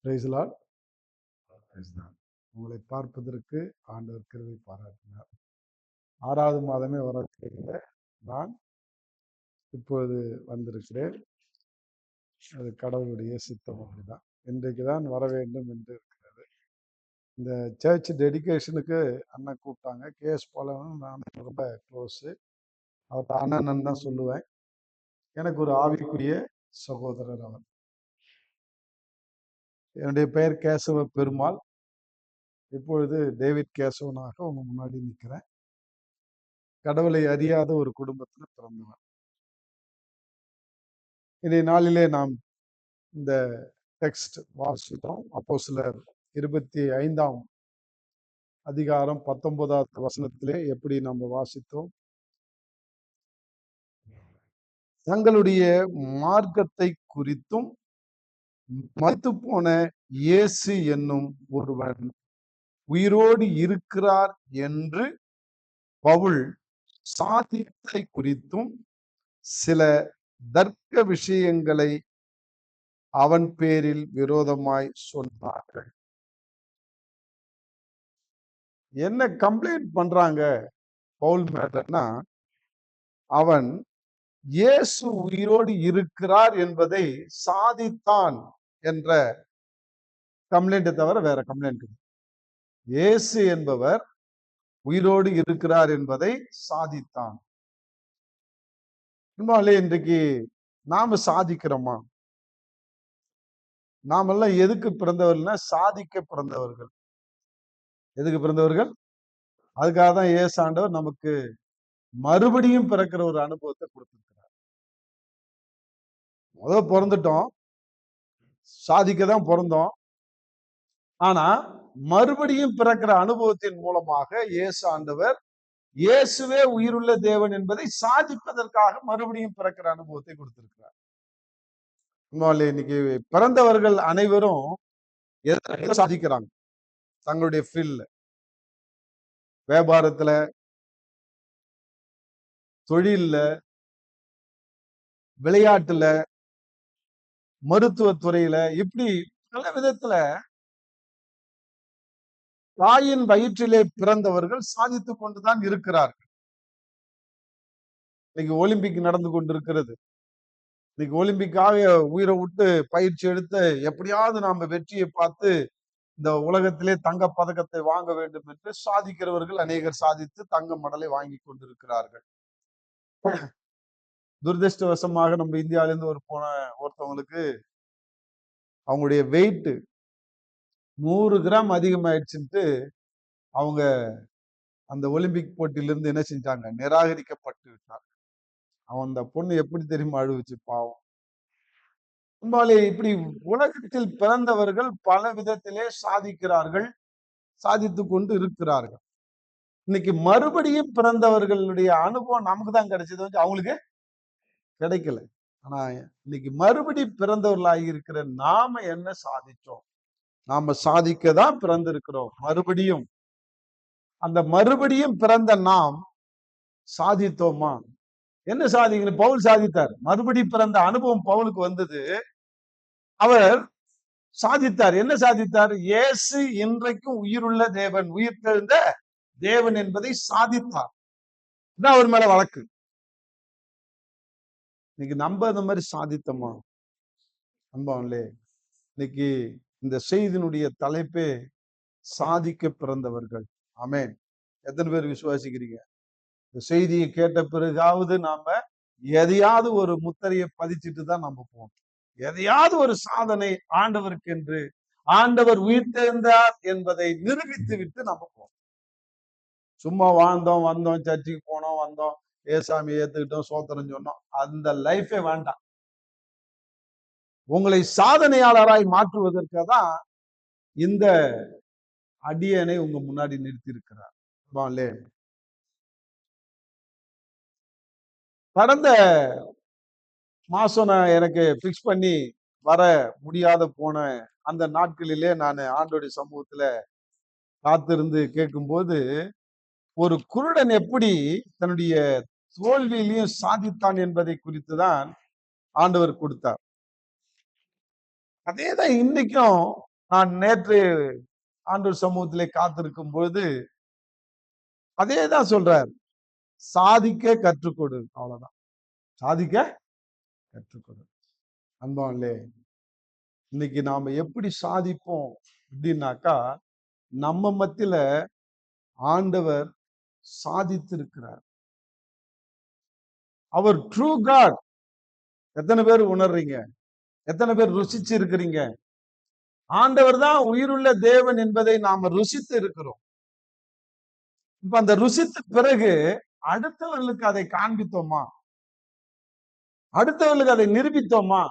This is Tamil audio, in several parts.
Praise the Lord. உங்களை பார்ப்பதற்கு ஆண்டவர் கிருபை பாராட்டினார். 6வது மாதமே வரவில்லை, நான் இப்பொழுது வந்திருக்கிறேன். அது கடவுளுடைய சித்தம். அப்படிதான் இன்றைக்கு தான் வர வேண்டும் என்று இருக்கிறது. இந்த சர்ச் டெடிகேஷனுக்கு அண்ணன் கூப்பிட்டாங்க. கேஎஸ் பாலனும் நான் ரொம்ப க்ளோஸு. அவர்கிட்ட அண்ணன் தான் சொல்லுவேன். எனக்கு ஒரு ஆவிக்குரிய சகோதரர் அவர். என்னுடைய பெயர் கேசவ பெருமாள். இப்பொழுது டேவிட் கேசவனாக உங்க முன்னாடி நிற்கிறேன். கடவுளை அறியாத ஒரு குடும்பத்தில் பிறந்தவன். இன்றைய நாளிலே நாம் இந்த டெக்ஸ்ட் வாசித்தோம். அப்போஸ்தலர் 25ஆம் அதிகாரம் 19வது வசனத்திலே எப்படி நம்ம வாசித்தோம். தங்களுடைய மார்க்கத்தை குறித்தும் மரித்து போன இயேசு என்னும் ஒருவன் உயிரோடு இருக்கிறார் என்று பவுல் சாதித்தை குறித்தும் சில தர்க்க விஷயங்களை அவன் பேரில் விரோதமாய் சொன்னார்கள். என்ன கம்ப்ளைண்ட் பண்றாங்க பவுல் மேலன்னா, அவன் இயேசு உயிரோடு இருக்கிறார் என்பதை சாதித்தான் என்ற கம்ப்ளைண்ட் தவிர வேற கம்ப்ளைண்ட். இயேசு என்பவர் உயிரோடு இருக்கிறார் என்பதை சாதித்தான். இன்றைக்கு நாம சாதிக்கிறோமா? நாமெல்லாம் எதுக்கு பிறந்தவர்கள்னா சாதிக்க பிறந்தவர்கள். எதுக்கு பிறந்தவர்கள்? அதுக்காக தான் இயேசு ஆண்டவர் நமக்கு மறுபடியும் பிறக்கிற ஒரு அனுபவத்தை கொடுத்திருக்கிறார். முதல் பிறந்துட்டோம், சாதிக்க தான் பிறந்தோம். ஆனா மறுபடியும் பிறக்கிற அனுபவத்தின் மூலமாக இயேசு ஆண்டவர் இயேசுவே உயிருள்ள தேவன் என்பதை சாதிப்பதற்காக மறுபடியும் பிறக்கிற அனுபவத்தை கொடுத்திருக்கிறார். இன்னைக்கு பிறந்தவர்கள் அனைவரும் சாதிக்கிறாங்க. தங்களுடைய ஃபீல்ட்ல, வியாபாரத்துல, தொழில்ல, விளையாட்டுல, மருத்துவத்துறையில, இப்படி பல விதத்துல தாயின் வயிற்றிலே பிறந்தவர்கள் சாதித்துக் கொண்டுதான் இருக்கிறார்கள். இன்னைக்கு ஒலிம்பிக் நடந்து கொண்டிருக்கிறது. இன்னைக்கு ஒலிம்பிக்காக உயிரை விட்டு பயிற்சி எடுத்து எப்படியாவது நாம வெற்றியை பார்த்து இந்த உலகத்திலே தங்க பதக்கத்தை வாங்க வேண்டும் என்று சாதிக்கிறவர்கள் அநேகர் சாதித்து தங்க மடலை வாங்கி கொண்டிருக்கிறார்கள். துரதிருஷ்டவசமாக நம்ம இந்தியாவிலிருந்து ஒருத்தவங்களுக்கு அவங்களுடைய வெயிட் 100 கிராம் அதிகமாயிடுச்சுட்டு அவங்க அந்த ஒலிம்பிக் போட்டியிலிருந்து என்ன செஞ்சாங்க? நிராகரிக்கப்பட்டு விட்டார். அவன் அந்த பொண்ணு எப்படி தெரியுமா அழுவுச்சு, பாவம். இப்படி உலகத்தில் பிறந்தவர்கள் பல விதத்திலே சாதிக்கிறார்கள், சாதித்து கொண்டு இருக்கிறார்கள். இன்னைக்கு மறுபடியும் பிறந்தவர்களுடைய அனுபவம் நமக்கு தான் கிடைச்சது, அவங்களுக்கு கிடைக்கல. ஆனா இன்னைக்கு மறுபடி பிறந்தவர்களாகி இருக்கிற நாம என்ன சாதிச்சோம்? நாம சாதிக்க தான் பிறந்திருக்கிறோம். மறுபடியும் அந்த மறுபடியும் பிறந்த நாம் சாதித்தோமா? என்ன சாதிக்கணும்? பவுல் சாதித்தார். மறுபடி பிறந்த அனுபவம் பவுலுக்கு வந்தது. அவர் சாதித்தார். என்ன சாதித்தார்? இயேசு இன்றைக்கும் உயிருள்ள தேவன், உயிர் தெழுந்த தேவன் என்பதை சாதித்தார். இதான் அவர் மேல வழக்கு. இன்னைக்கு நம்ம இந்த மாதிரி சாதித்தோமா? அன்பாவங்களே, இன்னைக்கு இந்த செய்தியினுடைய தலைப்பே சாதிக்க பிறந்தவர்கள். ஆமென். எத்தனை பேர் விசுவாசிக்கிறீங்க? இந்த செய்தியை கேட்ட பிறகாவது நாம எதையாவது ஒரு முத்திரையை பதிச்சுட்டு தான் நம்ம போகணும். எதையாவது ஒரு சாதனை ஆண்டவருக்கு என்று, ஆண்டவர் உயிர்த்தெழுந்தார் என்பதை நிரூபித்து விட்டு நம்ம போகணும். சும்மா வாழ்ந்தோம், வந்தோம், சர்ச்சுக்கு போனோம், வந்தோம், ஏசாமி ஏத்துக்கிட்டோம், சோத்திரம் சொன்னோம், அந்த லைஃபே வேண்டாம். உங்களை சாதனையாளராய் மாற்றுவதற்கு தான் இந்த அடியனை உங்க முன்னாடி நிறுத்தி இருக்கிறார். கடந்த மாசம் நான் எனக்கு பிக்ஸ் பண்ணி வர முடியாத போன அந்த நாட்களிலே நான் ஆண்டோடைய சமூகத்துல காத்திருந்து கேட்கும்போது, ஒரு குருடன் எப்படி தன்னுடைய தோல்வியிலையும் சாதித்தான் என்பதை குறித்து தான் ஆண்டவர் கொடுத்தார். அதேதான் இன்னைக்கும் நான் நேற்று ஆண்டவர் சமூகத்திலே காத்திருக்கும் பொழுது அதே தான் சொல்றார். சாதிக்க கற்றுக்கொடு, அவ்வளவுதான். சாதிக்க கற்றுக்கொடு. அன்பாவிலே, இன்னைக்கு நாம எப்படி சாதிப்போம் அப்படின்னாக்கா, நம்ம மத்தியில ஆண்டவர் சாதித்திருக்கிறார். அவர் ட்ரூ காட். எத்தனை பேர் உணர்றீங்க? எத்தனை பேர் ருசிச்சு இருக்கிறீங்க? ஆண்டவர் தான் உயிருள்ள தேவன் என்பதை நாம ருசித்து இருக்கிறோம். இப்ப அந்த ருசித்த பிறகு அடுத்தவர்களுக்கு அதை காண்பித்தோமா? அடுத்தவர்களுக்கு அதை நிரூபித்தோமா?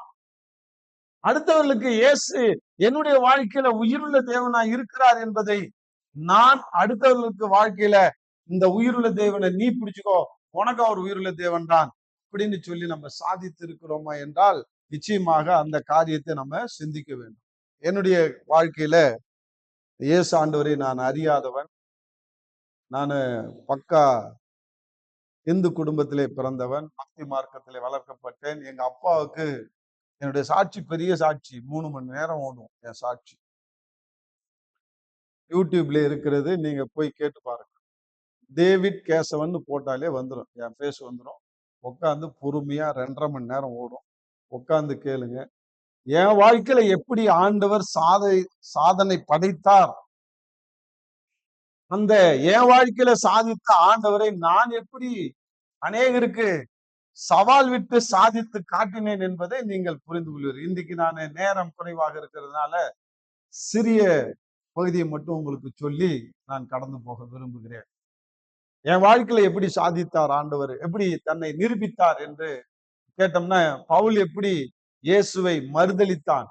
அடுத்தவர்களுக்கு இயேசு என்னுடைய வாழ்க்கையில உயிருள்ள தேவனா இருக்கிறார் என்பதை நான் அடுத்தவர்களுக்கு வாழ்க்கையில இந்த உயிருள்ள தேவனை நீ பிடிச்சுக்கோ, உனக்கு அவர் உயிருள்ள தேவன் தான் அப்படின்னு சொல்லி நம்ம சாதித்து இருக்கிறோமா என்றால் நிச்சயமாக அந்த காரியத்தை நம்ம சிந்திக்க வேண்டும். என்னுடைய வாழ்க்கையில இயேசு ஆண்டவரை நான் அறியாதவன். நான் பக்கா இந்து குடும்பத்திலே பிறந்தவன், பக்தி மார்க்கத்திலே வளர்க்கப்பட்டேன். எங்க அப்பாவுக்கு என்னுடைய சாட்சி பெரிய சாட்சி, 3 மணி நேரம் ஓடும் என் சாட்சி. யூடியூப்ல இருக்கிறது, நீங்க போய் கேட்டு பாருங்க. டேவிட் கேசவன் போட்டாலே வந்துடும், என் பேஸ் வந்துடும். உட்காந்து பொறுமையா 2.5 மணி நேரம் ஓடும். உட்காந்து கேளுங்க. என் வாழ்க்கையில எப்படி ஆண்டவர் சாதனை படைத்தார், அந்த என் வாழ்க்கையில சாதித்த ஆண்டவரை நான் எப்படி அநேகருக்கு சவால் விட்டு சாதித்து காட்டினேன் என்பதை நீங்கள் புரிந்து கொள்வீர்கள். இன்றைக்கு நான் நேரம் குறைவாக இருக்கிறதுனால சிறிய பகுதியை மட்டும் உங்களுக்கு சொல்லி நான் கடந்து போக விரும்புகிறேன். என் வாழ்க்கையில எப்படி சாதித்தார் ஆண்டவர், எப்படி தன்னை நிரூபித்தார் என்று கேட்டோம்னா, பவுல் எப்படி இயேசுவை மறுதலித்தான்,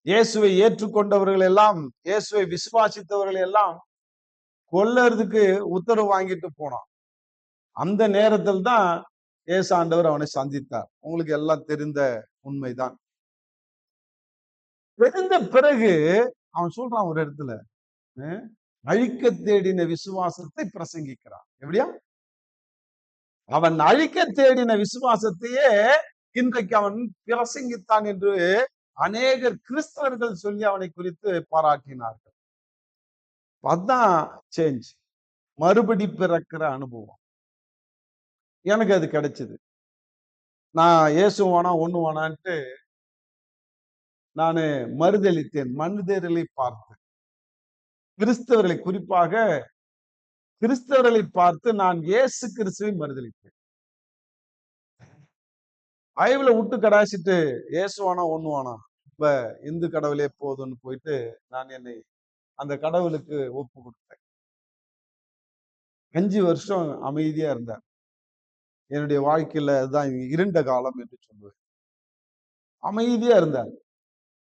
இயேசுவை ஏற்றுக்கொண்டவர்கள் எல்லாம், இயேசுவை விசுவாசித்தவர்கள் எல்லாம் கொல்லறதுக்கு உத்தரவு வாங்கிட்டு போனான். அந்த நேரத்தில் தான் இயேசு ஆண்டவர் அவனை சந்தித்தார். உங்களுக்கு எல்லாம் தெரிந்த உண்மைதான். தெரிந்த பிறகு அவன் சொல்றான் ஒரு இடத்துல, அழிக்க தேடின விசுவாசத்தை பிரசங்கிக்கிறான். எப்படியா? அவன் அழிக்க தேடின விசுவாசத்தையே இன்றைக்கு அவன் பிரசங்கித்தான் என்று அநேகர் கிறிஸ்தவர்கள் சொல்லி அவனை குறித்து பாராட்டினார்கள். அதான் சேஞ்ச், மறுபடி பிறக்கிற அனுபவம் எனக்கு அது கிடைச்சது. நான் இயேசு வேணா ஒண்ணு வேணான்ட்டு நானு மறுதளித்தேன், மனுதேரலை பார்த்தேன். கிறிஸ்தவர்களை, குறிப்பாக கிறிஸ்தவர்களை பார்த்து நான் இயேசு கிறிஸ்துவை மறுதளித்தேன். ஆய்வுல விட்டு கடாசிட்டு இயேசு வேணா ஒண்ணு வேணாம், இப்ப இந்து கடவுளே போதும்னு போயிட்டு நான் என்னை அந்த கடவுளுக்கு ஒப்பு கொடுத்தேன். 5 வருஷம் அமைதியா இருந்தார். என்னுடைய வாழ்க்கையில அதுதான் இருண்ட காலம் என்று சொல்லுவேன். அமைதியா இருந்தார்.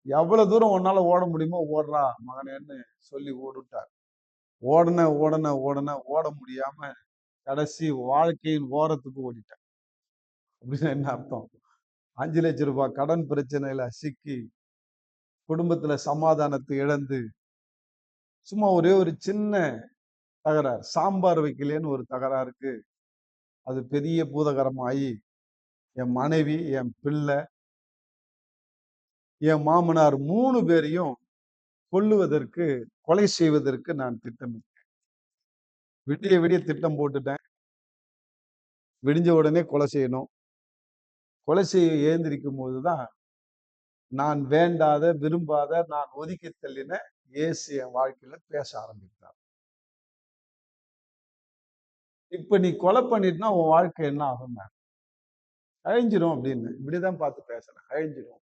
எவ்வளவு தூரம் உன்னால ஓட முடியுமோ ஓடுறா மகனேன்னு சொல்லி ஓடிட்டார். ஓட முடியாம கடைசி வாழ்க்கையின் ஓரத்துக்கு ஓடிட்டேன். அப்படின்னு என்ன அர்த்தம்? 5 லட்சம் ரூபாய் கடன் பிரச்சனையில சிக்கி, குடும்பத்துல சமாதானத்தை இழந்து, சும்மா ஒரே ஒரு சின்ன தகராறு, சாம்பார் வைக்கலன்னு ஒரு தகராறுக்கு அது பெரிய பூதகரமாயி என் மனைவி, என் பிள்ளை, என் மாமனார் 3 பேரையும் கொல்லுவதற்கு, கொலை செய்வதற்கு நான் திட்டமிட்டேன். விடிய விடிய திட்டம் போட்டுட்டேன். விடிஞ்ச உடனே கொலை செய்யணும். கொலை செய்ய ஏந்திரிக்கும் போதுதான் நான் வேண்டாத, விரும்பாத, நான் ஒதுக்கி தள்ளின இயேசு என் வாழ்க்கையில பேச ஆரம்பித்தார். இப்ப நீ கொலை பண்ணிட்டுனா உன் வாழ்க்கை என்ன ஆகும்? அழிஞ்சிரும் அப்படின்னு இப்படிதான் பார்த்து பேசுறேன். அழிஞ்சிரும்.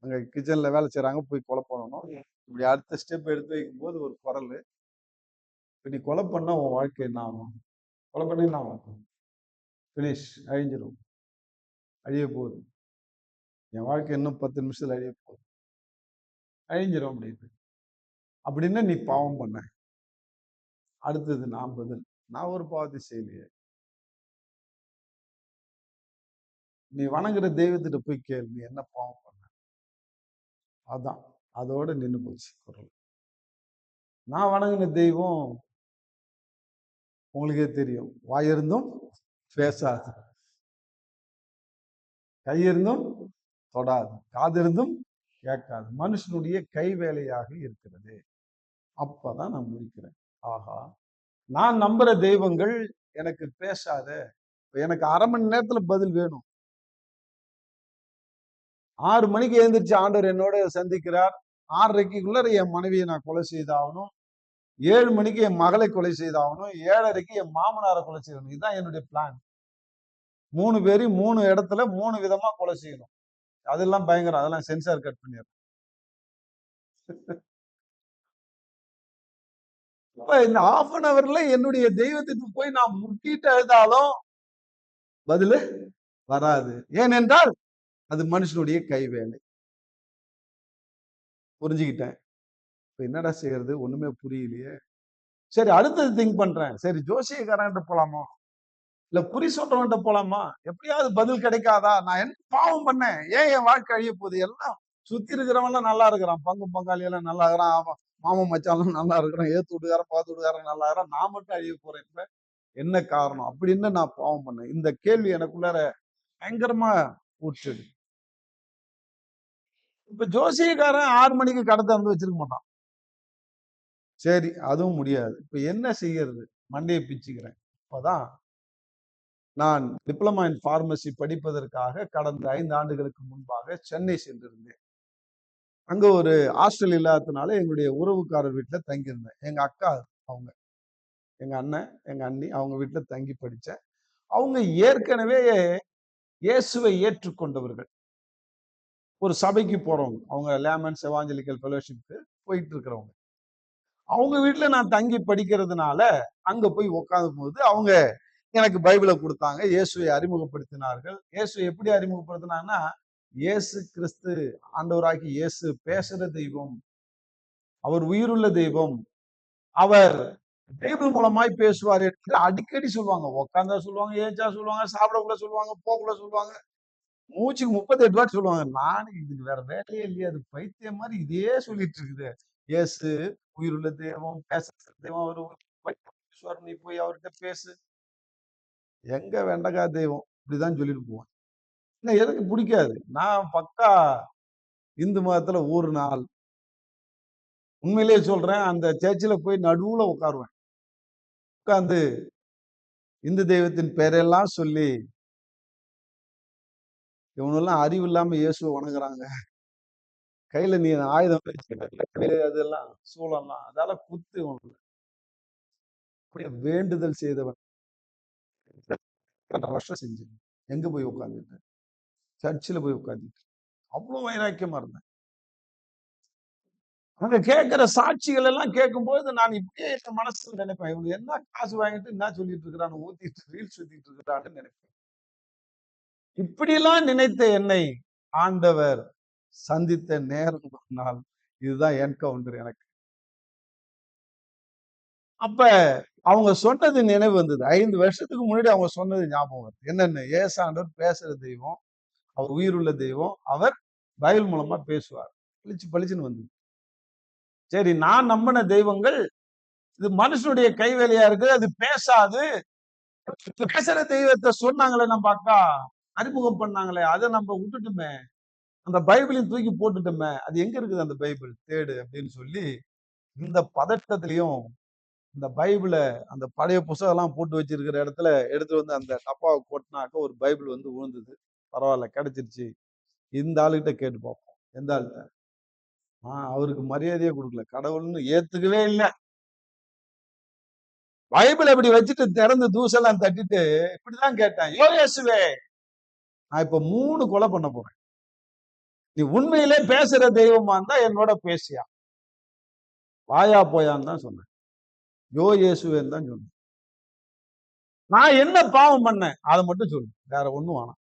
அங்க கிச்சன்ல வேலை செய்யறாங்க, போய் கொலை பண்ணணும். இப்படி அடுத்த ஸ்டெப் எடுத்து வைக்கும் போது ஒரு குரல், இப்ப நீ கொலை பண்ணா உன் வாழ்க்கை என்ன ஆகும்? கொலை பண்ணி என்ன ஆகும்? பினிஷ், அழிஞ்சிரும், அழிய போகுது. என் வாழ்க்கை இன்னும் 10 நிமிஷத்துல அழிய போகுது, அழிஞ்சிரும் அப்படின்னு. அப்படின்னா நீ பாவம் பண்ண. அடுத்தது நான் பதில், நான் ஒரு பாவத்தை செய்யலையே. நீ வணங்குற தெய்வத்திட்ட போய் கேள்வி, நீ என்ன பாவம் பண்ண? அதான், அதோட நின்று போச்சு குரல். நான் வணங்கின தெய்வம் உங்களுக்கே தெரியும், வாயிருந்தும் பேசாது, கையிருந்தும் தொடாது, காதிருந்தும் கேட்காது. மனுஷனுடைய கை வேலையாக இருக்கிறது. அப்பதான் நான் முடிக்கிறேன். ஆஹா, நான் நம்புற தெய்வங்கள் எனக்கு பேசாத, எனக்கு 1/2 மணி நேரத்துல பதில் வேணும். 6 மணிக்கு எழுந்திரிச்சு ஆண்டவர் என்னோட சந்திக்கிறார். 6:30க்குள்ள என் மனைவியை நான் கொலை செய்தாகணும். 7 மணிக்கு என் மகளை கொலை செய்தாகணும். 7:30க்கு என் மாமனாரை கொலை செய்யணும். இதுதான் என்னுடைய பிளான். 3 பேரையும் 3 இடத்துல 3 விதமா கொலை செய்யணும். அதெல்லாம் பயங்கரம். அதெல்லாம் சென்சார் கட் பண்ணிடுறேன். இந்த 1/2 ஹவர்ல என்னுடைய தெய்வத்துக்கு போய் நான் முட்டிட்டு எழுதாலும் பதிலு வராது. ஏனென்றால் அது மனுஷனுடைய கைவேலை. புரிஞ்சுக்கிட்டேன். இப்ப என்னடா செய்யறது? ஒண்ணுமே புரியலையே. சரி, அடுத்தது திங்க் பண்றேன். சரி, ஜோசியக்காரன்ட்ட போலாமா? இல்ல குறி சொல்றவன்ட்ட போலாமா? எப்படியாவது பதில் கிடைக்காதா? நான் என்ன பாவம் பண்ணேன்? ஏன் என் வாழ்க்கை அழிய போகுது? எல்லாம் சுத்தி இருக்கிறவன் நல்லா இருக்கிறான். பங்கு பங்காளி எல்லாம் நல்லா இருக்கிறான். மாமன் மச்சாலும் நல்லா இருக்கிறான். ஏத்து வீட்டுக்காரன் பாத்து வீட்டுக்காரன் நல்லா இருக்கிறான். நான் மட்டும் அழிய போறேன். இப்ப என்ன காரணம்? அப்படின்னு நான் பாவம் பண்ணேன். இந்த கேள்வி எனக்குள்ளார பயங்கரமா ஊற்றுது. இப்ப ஜோசியக்காரன் 6 மணிக்கு கடை திறந்து வச்சிருக்க மாட்டான். சரி, அதுவும் முடியாது. இப்ப என்ன செய்யறது? மண்டையை பிச்சுக்கிறேன். அப்பதான் நான் டிப்ளமா இன் பார்மசி படிப்பதற்காக கடந்த 5 ஆண்டுகளுக்கு முன்பாக சென்னை சென்றிருந்தேன். அங்க ஒரு ஹாஸ்டல் இல்லாததுனால எங்களுடைய உறவுக்காரர் வீட்டுல தங்கியிருந்தேன். எங்க அக்கா அவங்க, எங்க அண்ணன், எங்க அண்ணி அவங்க வீட்டுல தங்கி படிச்சேன். அவங்க ஏற்கனவே இயேசுவை ஏற்றுக்கொண்டவர்கள். ஒரு சபைக்கு போறவங்க. அவங்க லேமன்ஸ் எவாஞ்சலிக்கல் ஃபெலோஷிப்க்கு போயிட்டு இருக்கிறவங்க. அவங்க வீட்டுல நான் தங்கி படிக்கிறதுனால அங்க போய் உட்காரும் போது அவங்க எனக்கு பைபிளை கொடுத்தாங்க. இயேசுவை அறிமுகப்படுத்தினார்கள். இயேசுவை எப்படி அறிமுகப்படுத்தினாங்கன்னா, இயேசு கிறிஸ்து ஆண்டவராகி இயேசு பேசுற தெய்வம், அவர் உயிருள்ள தெய்வம், அவர் பைபிள் மூலமாய் பேசுவார் என்று அடிக்கடி சொல்லுவாங்க. உட்காந்தா சொல்லுவாங்க, ஏச்சா சொல்லுவாங்க, சாப்பிடக்குள்ள சொல்லுவாங்க, போக்குள்ள சொல்லுவாங்க. மூச்சுக்கு 38 வாட்டி சொல்லுவாங்க. நான் இதுக்கு வேற வேலையே இல்லையே, அது பைத்தியம் மாதிரி இதே சொல்லிட்டு இருக்குது. இயேசு உயிருள்ள தெய்வம், பேசுற தெய்வம், அவர் பேசுவார், நீ போய் அவர்கிட்ட பேசு. எங்க வெண்டகா தெய்வம் இப்படிதான் சொல்லிட்டு போவான். எனக்கு பிடிக்காது. நான் பக்கா இந்து மதத்துல ஊறுன ஆள். உண்மையிலேயே சொல்றேன். அந்த சர்ச்சில் போய் நடுவுல உட்காருவேன். உட்கார்ந்து இந்து தெய்வத்தின் பெயரெல்லாம் சொல்லி, இவனெல்லாம் அறிவு இல்லாம இயேசுவை வணங்குறாங்க. கையில நீ ஆயுதம் அதெல்லாம் சூழலாம், அதால குத்து இவனுக்கு. வேண்டுதல் செய்தவன் 2 வருஷம் செஞ்சு எங்க போய் உட்கார்ந்துட்டேன்? சர்ச்சில் போய் உட்கார்ந்துட்டு அவ்வளவு வைராக்கியமா இருந்தேன். அங்க கேட்கிற சாட்சிகள் எல்லாம் கேட்கும்போது நான் இப்படியே என் மனசுல நினைப்பேன், இவங்க என்ன காசு வாங்கிட்டு என்ன சொல்லிட்டு இருக்கிறான்னு, ஊத்திட்டு ரீல் சுத்திட்டு இருக்கிறான்னு நினைப்பேன். இப்படியெல்லாம் நினைத்த என்னை ஆண்டவர் சந்தித்த நேரம் நாள் இதுதான் என்கவுண்டர் எனக்கு. அப்ப அவங்க சொன்னது நினைவு வந்தது. 5 வருஷத்துக்கு முன்னாடி அவங்க சொன்னது ஞாபகம் வருது. என்னன்னு? ஏசாண்டவர் பேசுற தெய்வம், அவர் உயிருள்ள தெய்வம், அவர் பைபிள் மூலமா பேசுவார். பளிச்சுன்னு வந்தது. சரி, நான் நம்பின தெய்வங்கள் இது மனுஷனுடைய கைவேலையா இருக்கு, அது பேசாது. பேசுற தெய்வத்தை சொன்னாங்களே, நம்ம அக்கா அறிமுகம் பண்ணாங்களே, அதை நம்ம விட்டுட்டுமே, அந்த பைபிளையும் தூக்கி போட்டுட்டோமே, அது எங்க இருக்குது அந்த பைபிள், தேடு அப்படின்னு சொல்லி இந்த பதட்டத்திலையும் இந்த பைபிளை அந்த பழைய புத்தகம் எல்லாம் போட்டு வச்சிருக்கிற இடத்துல எடுத்து வந்து அந்த டப்பாவை கொட்டினாக்க ஒரு பைபிள் வந்து விழுந்தது. பரவாயில்ல, கிடைச்சிருச்சு. இந்த ஆளுகிட்ட கேட்டு பார்ப்போம். எந்த ஆள்கிட்ட? அவருக்கு மரியாதையே கொடுக்கல, கடவுள்னு ஏத்துக்கவே இல்லை. பைபிள் அப்படி வச்சுட்டு திறந்து தூசெல்லாம் தட்டிட்டு இப்படிதான் கேட்டேன், யோ இயேசுவே, நான் இப்ப 3 கொலை பண்ண போறேன். நீ உண்மையிலே பேசுற தெய்வமா இருந்தா என்னோட பேசியா, வாயா போயான்னு தான் சொன்னேன். யோ இயேசுவேன்னு தான் சொன்னேன். நான் என்ன பாவம் பண்ணேன் அதை மட்டும் சொல்லு, வேற ஒண்ணும் வேணாம்.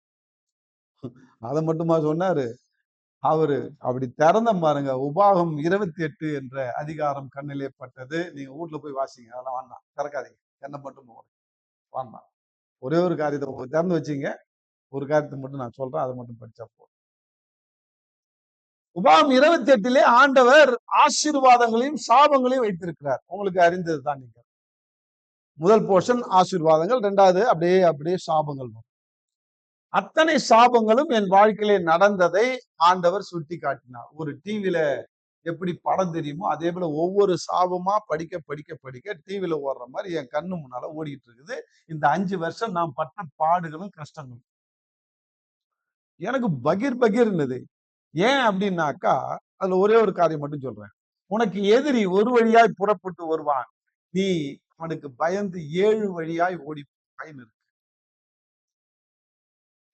அதை மட்டுமா சொன்னாரு அவரு? அப்படி திறந்த பாருங்க, உபாகம் 28 என்ற அதிகாரம் கண்ணிலே பட்டது. நீங்க வீட்டுல போய் வாசிங்க, அதெல்லாம் வேண்டாம், திறக்காதீங்க. என்ன மட்டும் வேண்டாம். ஒரே ஒரு காரியத்தை திறந்து வச்சீங்க, ஒரு காரியத்தை மட்டும் நான் சொல்றேன், அதை மட்டும் படிச்சா போதும். உபாகம் 28 ஆண்டவர் ஆசீர்வாதங்களையும் சாபங்களையும் வைத்திருக்கிறார். உங்களுக்கு அறிந்ததுதான். நீங்க முதல் போர்ஷன் ஆசீர்வாதங்கள், 2வது அப்படியே சாபங்கள். அத்தனை சாபங்களும் என் வாழ்க்கையிலே நடந்ததை ஆண்டவர் சுட்டி காட்டினார். ஒரு டிவில எப்படி படம் தெரியுமோ அதே போல ஒவ்வொரு சாபமா படிக்க படிக்க படிக்க டிவில ஓடுற மாதிரி என் கண்ணு முன்னால ஓடிட்டு இருக்குது. இந்த 5 வருஷம் நான் பட்ட பாடுகளும் கஷ்டங்களும் எனக்கு பகீர் பகீர்னுது. ஏன் அப்படின்னாக்கா, அதுல ஒரே ஒரு காரியம் மட்டும் சொல்றேன். உனக்கு எதிரி ஒரு வழியாய் புறப்பட்டு வருவான், நீ அவனுக்கு பயந்து 7 வழியாய் ஓடி பயன் இருக்கு.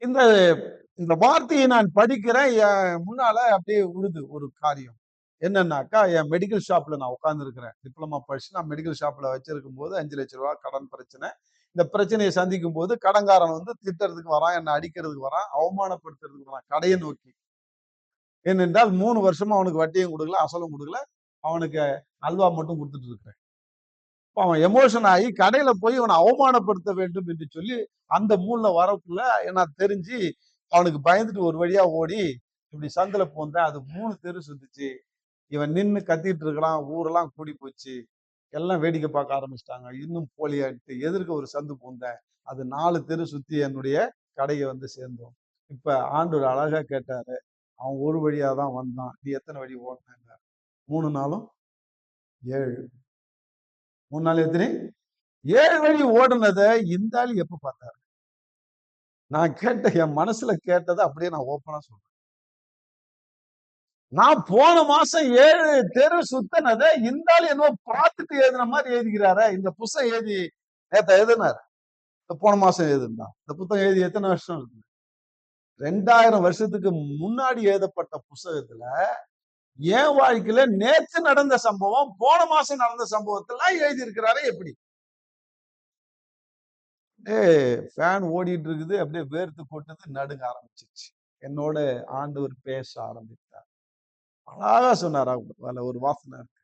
இந்த இந்த வார்த்தையை நான் படிக்கிறேன். என் முன்னால அப்படியே உழுது ஒரு காரியம். என்னன்னாக்கா, என் மெடிக்கல் ஷாப்ல நான் உட்கார்ந்து இருக்கிறேன். டிப்ளமா படிச்சு நான் மெடிக்கல் ஷாப்ல வச்சிருக்கும் போது ரூ. 5,00,000 கடன் பிரச்சனை. இந்த பிரச்சனையை சந்திக்கும் போது கடன்காரன் வந்து திட்டுறதுக்கு வரான், என்னை அடிக்கிறதுக்கு வரான், அவமானப்படுத்துறதுக்கு வரான் கடையை நோக்கி. ஏனென்றால் 3 வருஷமா அவனுக்கு வட்டியும் கொடுக்கல, அசலும் கொடுக்கல. அவனுக்கு அல்வா மட்டும் கொடுத்துட்டு இருக்கிறேன். அவன் எமோஷன் ஆகி கடையில போய் இவனை அவமானப்படுத்த வேண்டும் என்று சொல்லி அந்த மூணுல வரக்குள்ள நான் தெரிஞ்சு அவனுக்கு பயந்துட்டு ஒரு வழியா ஓடி இப்படி சந்தில போந்தேன். அது 3 தெரு சுத்துச்சு. இவன் நின்னு கத்திட்டு இருக்கிறான். ஊரெல்லாம் கூடி போச்சு. எல்லாம் வேடிக்கை பார்க்க ஆரம்பிச்சிட்டாங்க. இன்னும் போலியாட்டு எதிர்க்க ஒரு சந்து பூந்தேன். அது 4 தெரு சுத்தி என்னுடைய கடைய வந்து சேர்ந்தோம். இப்ப ஆண்டவர் அழகா கேட்டாரு. அவன் ஒரு வழியா தான் வந்தான். நீ எத்தனை வழி ஓடுன? 3 நாளும் 7. 3 நாள் எத்தனை? 7 வழி ஓடுனத இந்த ஆளு எப்ப பார்த்தாரு? நான் கேட்ட என் மனசுல கேட்டதை அப்படியே நான் ஓப்பனா சொல்றேன். நான் போன மாசம் 7 தெரு சுத்தினதை இந்த ஆளு என்னவோ பார்த்துட்டு எழுதின மாதிரி எழுதிக்கிறாரு. இந்த புஸ்தகம் எழுதி நேத்து எழுதினாரு. போன மாசம் எழுதுனா இந்த புத்தகம் எழுதி எத்தனை வருஷம் இருக்கு? 2000 வருஷத்துக்கு முன்னாடி எழுதப்பட்ட புஸ்தகத்துல என் வாழ்க்கையில நேத்து நடந்த சம்பவம், போன மாசம் நடந்த சம்பவத்தெல்லாம் எழுதி இருக்கிறாரு. எப்படி? ஃபேன் ஓடிட்டு இருக்குது. அப்படியே வேர்த்து கொட்டுது. நடுங்க ஆரம்பிச்சிருச்சு. என்னோட ஆண்டவர் பேச ஆரம்பித்தார். அழகா சொன்னார். அதுல ஒரு வாசனை இருக்கு.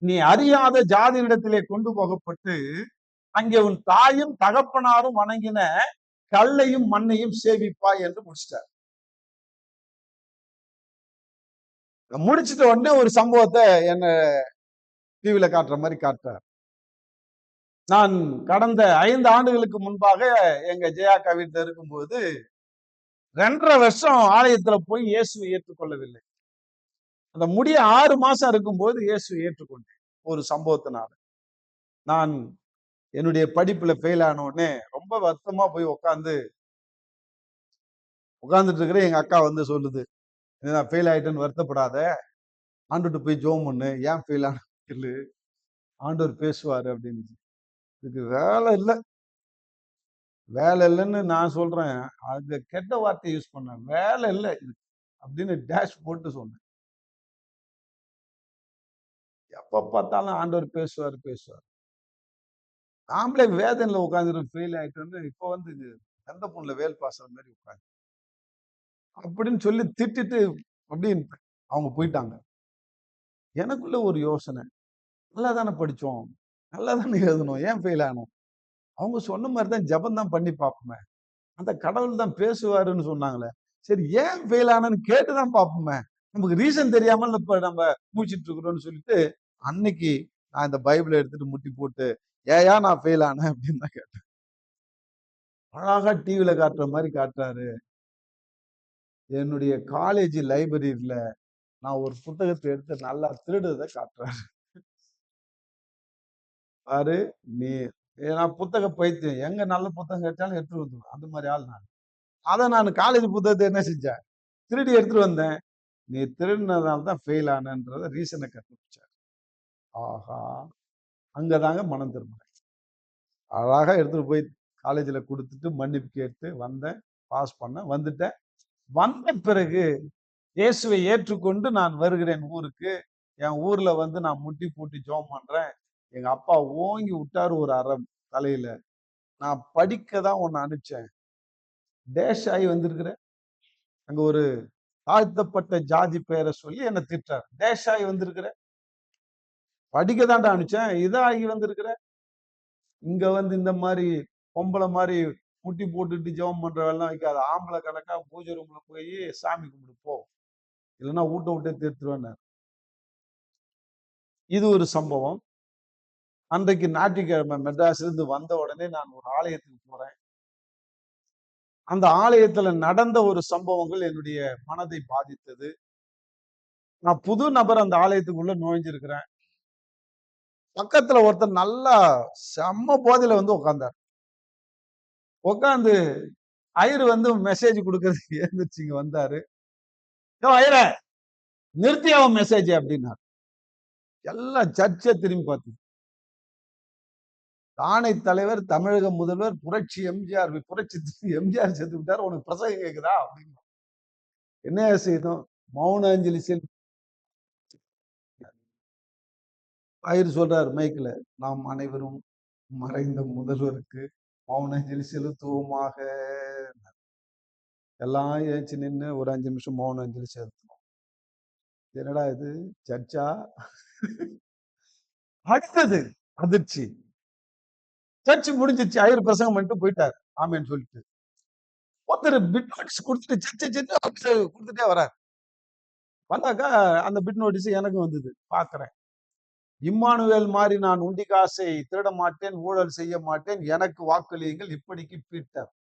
நீ அறியாத ஜாதியிடத்திலே கொண்டு போகப்பட்டு அங்கே உன் தாயும் தகப்பனாரும் வணங்கின கல்லையும் மண்ணையும் சேவிப்பாய் என்று முடிச்சிட்டார். முடிச்சிட்ட உடனே ஒரு சம்பவத்தை என்ன டிவில காட்டுற மாதிரி காட்டுறார். நான் கடந்த 5 ஆண்டுகளுக்கு முன்பாக எங்க ஜெயாக்கா வீட்டுல இருக்கும்போது 2.5 வருஷம் ஆலயத்துல போய் இயேசுவை ஏற்றுக்கொள்ளவில்லை. அந்த முடிய 6 மாசம் இருக்கும்போது இயேசுவை ஏற்றுக்கொண்டேன். ஒரு சம்பவத்தினால நான் என்னுடைய படிப்புல ஃபெயில் ஆன உடனே ரொம்ப வருத்தமா போய் உட்கார்ந்துட்டு இருக்கிறேன். எங்க அக்கா வந்து சொல்லுது, நான் ஃபெயில் ஆயிட்டேன்னு வருத்தப்படாத, ஆண்டவர்ட்ட போய் ஜெபம் பண்ணு, ஏன் ஃபெயில் ஆன சொல்லு, ஆண்டவர் பேசுவாரு அப்படின்னு. இதுக்கு வேலை இல்லைன்னு நான் சொல்றேன். அங்க கெட்ட வார்த்தை யூஸ் பண்ணேன். வேலை இல்லை இது அப்படின்னு டேஷ் போட்டு சொன்னேன். எப்ப பார்த்தாலும் ஆண்டவர் பேசுவாரு பேசுவார். நாமளே வேதனையில உட்கார்ந்துட்டு ஃபெயில் ஆயிட்டோன்னு இப்ப வந்து எந்த பொண்ணுல வேல் பாசுற மாதிரி உட்காந்து அப்படின்னு சொல்லி திட்டிட்டு அப்படின்னு அவங்க போயிட்டாங்க. எனக்குள்ள ஒரு யோசனை, நல்லா தானே படிச்சோம், நல்லா தானே எழுதணும், ஏன் ஃபெயில் ஆனோம்? அவங்க சொன்ன மாதிரிதான் ஜெபம் தான் பண்ணி பார்ப்போமே, அந்த கடவுள் தான் பேசுவாருன்னு சொன்னாங்களே, சரி ஏன் ஃபெயில் ஆனன்னு கேட்டுதான் பார்ப்போமே, நமக்கு ரீசன் தெரியாமல் இப்ப நம்ம மூச்சிட்டு இருக்கிறோம்னு சொல்லிட்டு அன்னைக்கு நான் இந்த பைபிளை எடுத்துட்டு முட்டி போட்டு ஏயா நான் ஃபெயில் ஆனேன் அப்படின்னு தான் கேட்டேன். அழகா டிவில காட்டுற மாதிரி காட்டுறாரு. என்னுடைய காலேஜ் லைப்ரரியில நான் ஒரு புத்தகத்தை எடுத்து நல்லா திருடுறதை காட்டுறாரு. பாரு நீ, நான் புத்தக பைத்தியம், எங்க நல்ல புத்தகம் கிடைச்சாலும் எடுத்துட்டு வந்துருவேன். அந்த மாதிரி ஆள் நான். அதை நான் காலேஜ் புத்தகத்தை என்ன செஞ்சேன், திருடி எடுத்துட்டு வந்தேன். நீ திருடினதால தான் ஃபெயில் ஆனன்றத ரீசனை கண்டுபிடிச்சார். ஆஹா, அங்கதாங்க மனம் திரும்பினேன். அழகா எடுத்துட்டு போய் காலேஜ்ல கொடுத்துட்டு மன்னிப்பு கேட்டு வந்தேன். பாஸ் பண்ணேன், வந்துட்டேன். வந்த பிறகு இயேசுவை ஏற்றுக்கொண்டு நான் வருகிறேன் ஊருக்கு. என் ஊர்ல வந்து நான் முட்டி போட்டு ஜெபம் பண்றேன். எங்க அப்பா ஓங்கி விட்டாரு ஒரு அறம் தலையில. நான் படிக்க தான் உன்னை அனுப்பிச்சேன், டேஷ் ஆகி வந்திருக்கிற. அங்க ஒரு தாழ்த்தப்பட்ட ஜாதி பெயரை சொல்லி என்ன திட்டார். டேஷ் ஆகி வந்திருக்கிற, படிக்க தான்டா அனுப்பிச்சேன், இதாகி வந்திருக்கிற. இங்க வந்து இந்த மாதிரி பொம்பளை மாதிரி முட்டி போட்டுட்டு ஜெபம் பண்ற வேலை வைக்காது. ஆம்பளை கணக்கா பூஜை ரூம்ல போய் சாமி கும்பிடு போ, இல்லைன்னா வீட்டை விட்டே தீர்த்துருவேன். இது ஒரு சம்பவம். அன்றைக்கு ஞாயிற்றுக்கிழமை மெட்ராஸ்ல இருந்து வந்த உடனே நான் ஒரு ஆலயத்துக்கு போறேன். அந்த ஆலயத்துல நடந்த ஒரு சம்பவங்கள் என்னுடைய மனதை பாதித்தது. நான் புது நபர் அந்த ஆலயத்துக்குள்ள நுழைஞ்சிருக்கிறேன். பக்கத்துல ஒருத்தர் நல்லா செம்ம போதையில வந்து உட்கார்ந்தார். உட்கார்ந்து ஐயர் வந்து மெசேஜ் கொடுக்கறதுக்கு எழுந்திருச்சு இங்க வந்தாரு. ஐயர நிறுத்தி அவன் மெசேஜ் அப்படின்னார். எல்லாம் சர்ச்சை திரும்பி பார்த்தது. தானை தலைவர், தமிழக முதல்வர், புரட்சி எம்ஜிஆர், புரட்சி எம்ஜிஆர் செத்து விட்டார், உனக்கு பிரசங்கம் கேக்குதா அப்படின்னு. என்ன செய்தோம்? மௌன அஞ்சலி செல் ஐயர் சொல்றார் மைக்ல, நாம் அனைவரும் மறைந்த முதல்வருக்கு மௌன அஞ்சலி செலுத்துவோமாக. எல்லாம் ஏச்சு நின்று ஒரு 5 நிமிஷம் மௌன அஞ்சலி செலுத்தணும். என்னடா இது சர்ச்சா? அடுத்தது அதிர்ச்சி. சர்ச்சு முடிஞ்சிச்சு, ஐயர் பிரசங்கம் பண்ணிட்டு போயிட்டார் ஆமேன்னு சொல்லிட்டு. ஒருத்தர் பிட் நோட்டீஸ் கொடுத்துட்டு சர்ச்சை கொடுத்துட்டே வர்றார். வந்தாக்கா அந்த பிட் நோட்டீஸ் எனக்கு வந்தது. பாக்குறேன், இம்மானுவேல் மாதிரி நான் உண்டி காசை திருட மாட்டேன், ஊழல் செய்ய மாட்டேன், எனக்கு வாக்களியுங்கள், இப்படிக்கு பீட்டர்.